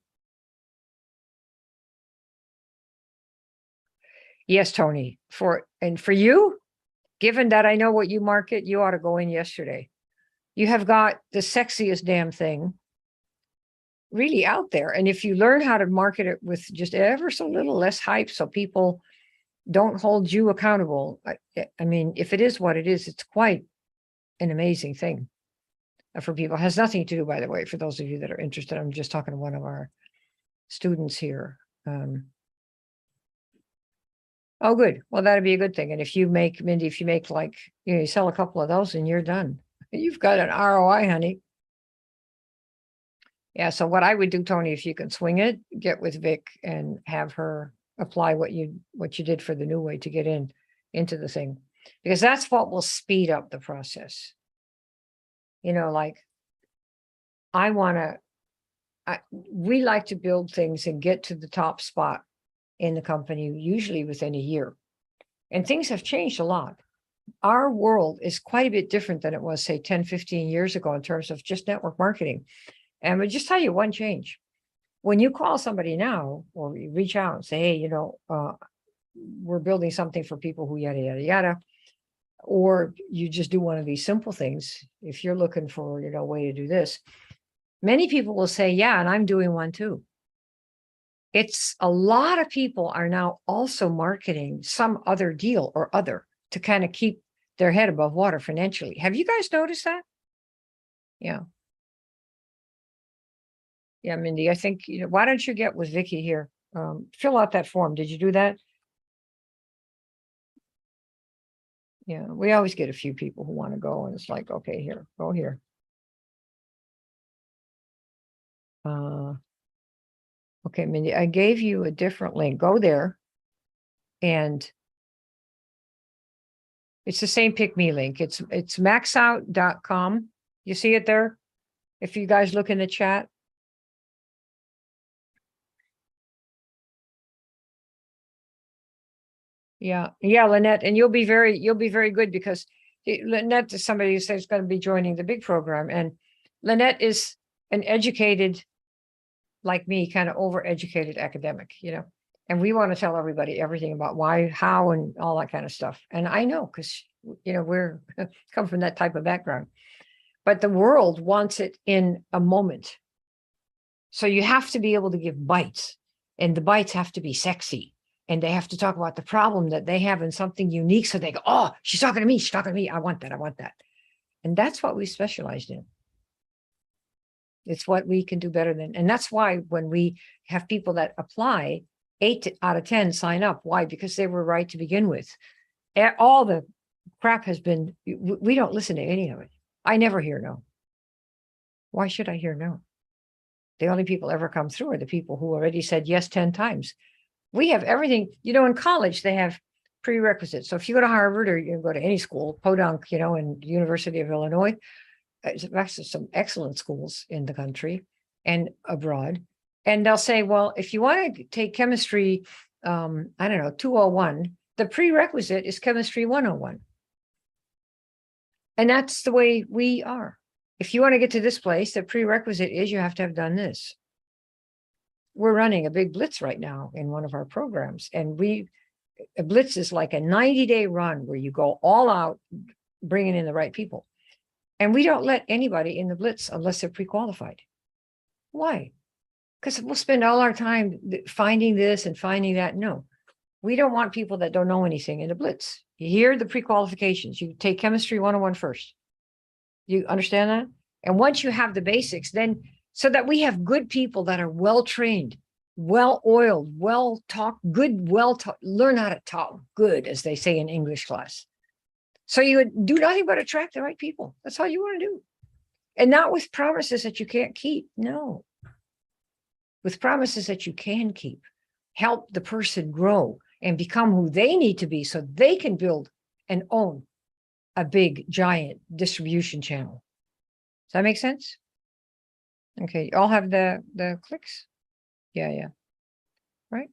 Yes, Tony, for you, given that I know what you market, you ought to go in yesterday. You have got the sexiest damn thing really out there. And if you learn how to market it with just ever so little less hype, so people don't hold you accountable. I mean, if it is what it is, it's quite an amazing thing for people. It has nothing to do, by the way, for those of you that are interested. I'm just talking to one of our students here. Oh, good. Well, that'd be a good thing. And if you make, Mindy, if you make like, you sell a couple of those and you're done. You've got an ROI, honey. Yeah. So what I would do, Tony, if you can swing it, get with Vic and have her apply what you did for the new way to get into the thing, because that's what will speed up the process. Like we like to build things and get to the top spot in the company, usually within a year. And things have changed a lot. Our world is quite a bit different than it was, say, 10, 15 years ago in terms of just network marketing. And we'll just tell you one change. When you call somebody now, or you reach out and say, hey, we're building something for people who yada, yada, yada, or you just do one of these simple things. If you're looking for, a way to do this, many people will say, yeah, and I'm doing one too. It's a lot of people are now also marketing some other deal or other to kind of keep their head above water financially. Have you guys noticed that? Yeah. Yeah, Mindy, I think, why don't you get with Vicky here? Fill out that form. Did you do that? Yeah, we always get a few people who want to go, and it's like, okay, here, go here. Okay, Mindy, I gave you a different link. Go there. And it's the same Pick Me link. It's maxout.com. You see it there? If you guys look in the chat. Yeah, Lynette, and you'll be very good, because Lynette is somebody who says is going to be joining the big program, and Lynette is an educated, like me, kind of overeducated academic, and we want to tell everybody everything about why, how, and all that kind of stuff. And I know, because we're come from that type of background, but the world wants it in a moment. So you have to be able to give bites, and the bites have to be sexy. And they have to talk about the problem that they have and something unique. So they go, oh, she's talking to me. She's talking to me. I want that. And that's what we specialized in. It's what we can do better than. And that's why when we have people that apply, 8 out of 10 sign up. Why? Because they were right to begin with. All the crap has been, we don't listen to any of it. I never hear no. Why should I hear no? The only people ever come through are the people who already said yes 10 times. We have everything, in college, they have prerequisite. So if you go to Harvard or you go to any school, Podunk, and University of Illinois, it's actually some excellent schools in the country and abroad. And they'll say, well, if you want to take chemistry, 201, the prerequisite is chemistry 101. And that's the way we are. If you want to get to this place, the prerequisite is you have to have done this. We're running a big blitz right now in one of our programs. And a blitz is like a 90-day run where you go all out, bringing in the right people. And we don't let anybody in the blitz unless they're pre-qualified. Why? Because we'll spend all our time finding this and finding that. No, we don't want people that don't know anything in the blitz. You hear the pre-qualifications. You take chemistry 101 first. You understand that? And once you have the basics, then so that we have good people that are well-trained, well-oiled, well-taught, learn how to talk good, as they say in English class. So you would do nothing but attract the right people. That's all you want to do. And not with promises that you can't keep. No. With promises that you can keep. Help the person grow and become who they need to be so they can build and own a big, giant distribution channel. Does that make sense? Okay, you all have the clicks? Yeah. Right?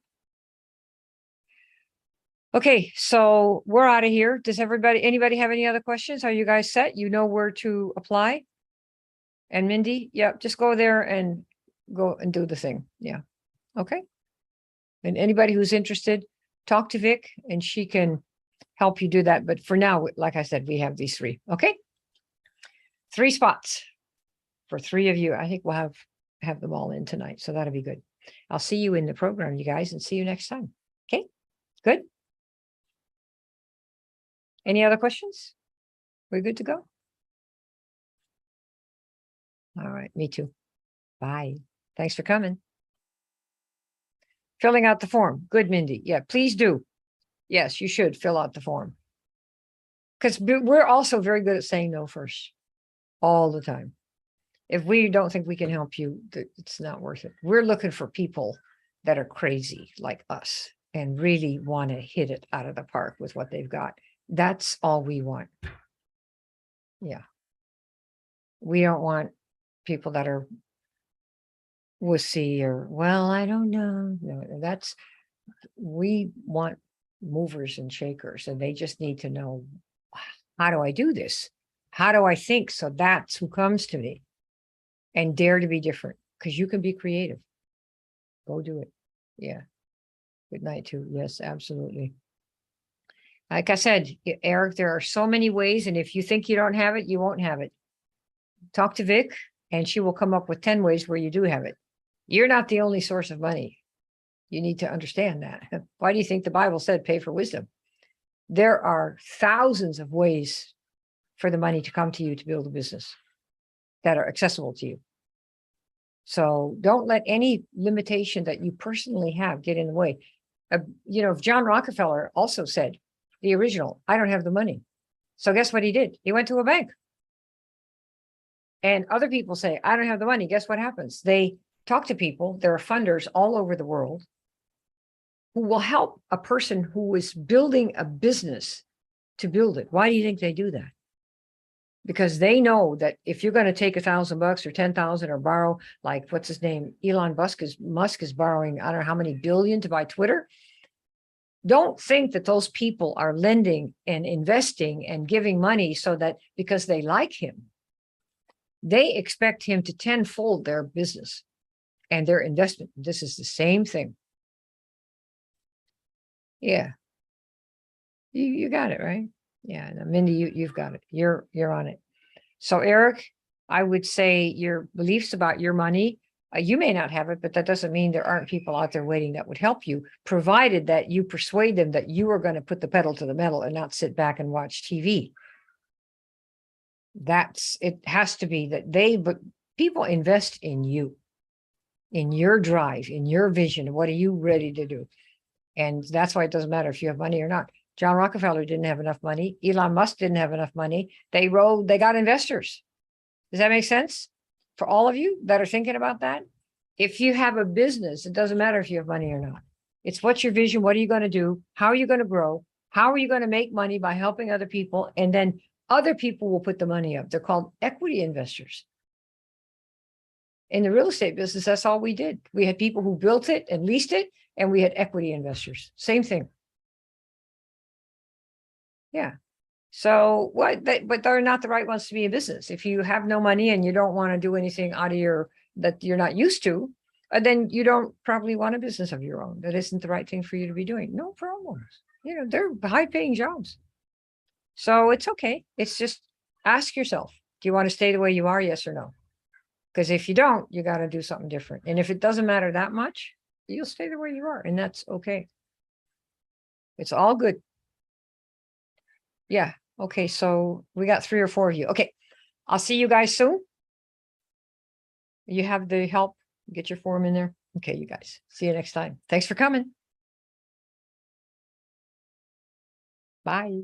Okay, so we're out of here. Does anybody have any other questions? Are you guys set? You know where to apply? And Mindy, yeah, just go there and go and do the thing. Yeah. Okay. And anybody who's interested, talk to Vic and she can help you do that. But for now, like I said, we have these 3. Okay. 3 spots for 3 of you. I think we'll have them all in tonight. So that'll be good. I'll see you in the program, you guys, and see you next time. Okay. Good. Any other questions? We're good to go? All right. Me too. Bye. Thanks for coming. Filling out the form. Good, Mindy. Yeah, please do. Yes, you should fill out the form. Because we're also very good at saying no first. All the time. If we don't think we can help you, it's not worth it. We're looking for people that are crazy like us and really want to hit it out of the park with what they've got. That's all we want. Yeah. We don't want people that are wussy or, well, I don't know. No, we want movers and shakers, and they just need to know, how do I do this? How do I think? So that's who comes to me. And dare to be different, because you can be creative. Go do it. Yeah. Good night too. Yes, absolutely. Like I said, Eric, there are so many ways, and if you think you don't have it, you won't have it. Talk to Vic, and she will come up with 10 ways where you do have it. You're not the only source of money. You need to understand that. Why do you think the Bible said pay for wisdom? There are thousands of ways for the money to come to you to build a business that are accessible to you. So don't let any limitation that you personally have get in the way. John Rockefeller also said, the original, I don't have the money. So guess what he did? He went to a bank. And other people say, I don't have the money. Guess what happens? They talk to people. There are funders all over the world who will help a person who is building a business to build it. Why do you think they do that? Because they know that if you're going to take $1,000 or 10,000 or borrow, like what's his name? Elon Musk is borrowing, I don't know how many billion to buy Twitter. Don't think that those people are lending and investing and giving money so that because they like him, they expect him to tenfold their business and their investment. This is the same thing. Yeah. You got it, right? Yeah. Now, Mindy, you've got it. You're on it. So Eric, I would say your beliefs about your money, you may not have it, but that doesn't mean there aren't people out there waiting that would help you, provided that you persuade them that you are going to put the pedal to the metal and not sit back and watch TV. It has to be that but people invest in you, in your drive, in your vision. What are you ready to do? And that's why it doesn't matter if you have money or not. John Rockefeller didn't have enough money. Elon Musk didn't have enough money. They got investors. Does that make sense? For all of you that are thinking about that, if you have a business, it doesn't matter if you have money or not. It's what's your vision? What are you going to do? How are you going to grow? How are you going to make money by helping other people? And then other people will put the money up. They're called equity investors. In the real estate business, that's all we did. We had people who built it and leased it, and we had equity investors. Same thing. Yeah. So but they're not the right ones to be in business. If you have no money and you don't want to do anything out of that you're not used to, then you don't probably want a business of your own. That isn't the right thing for you to be doing. No problems. They're high paying jobs. So it's okay. It's just ask yourself, do you want to stay the way you are? Yes or no? Because if you don't, you got to do something different. And if it doesn't matter that much, you'll stay the way you are. And that's okay. It's all good. Yeah. Okay. So we got 3 or 4 of you. Okay. I'll see you guys soon. You have the help. Get your form in there. Okay, you guys. See you next time. Thanks for coming. Bye.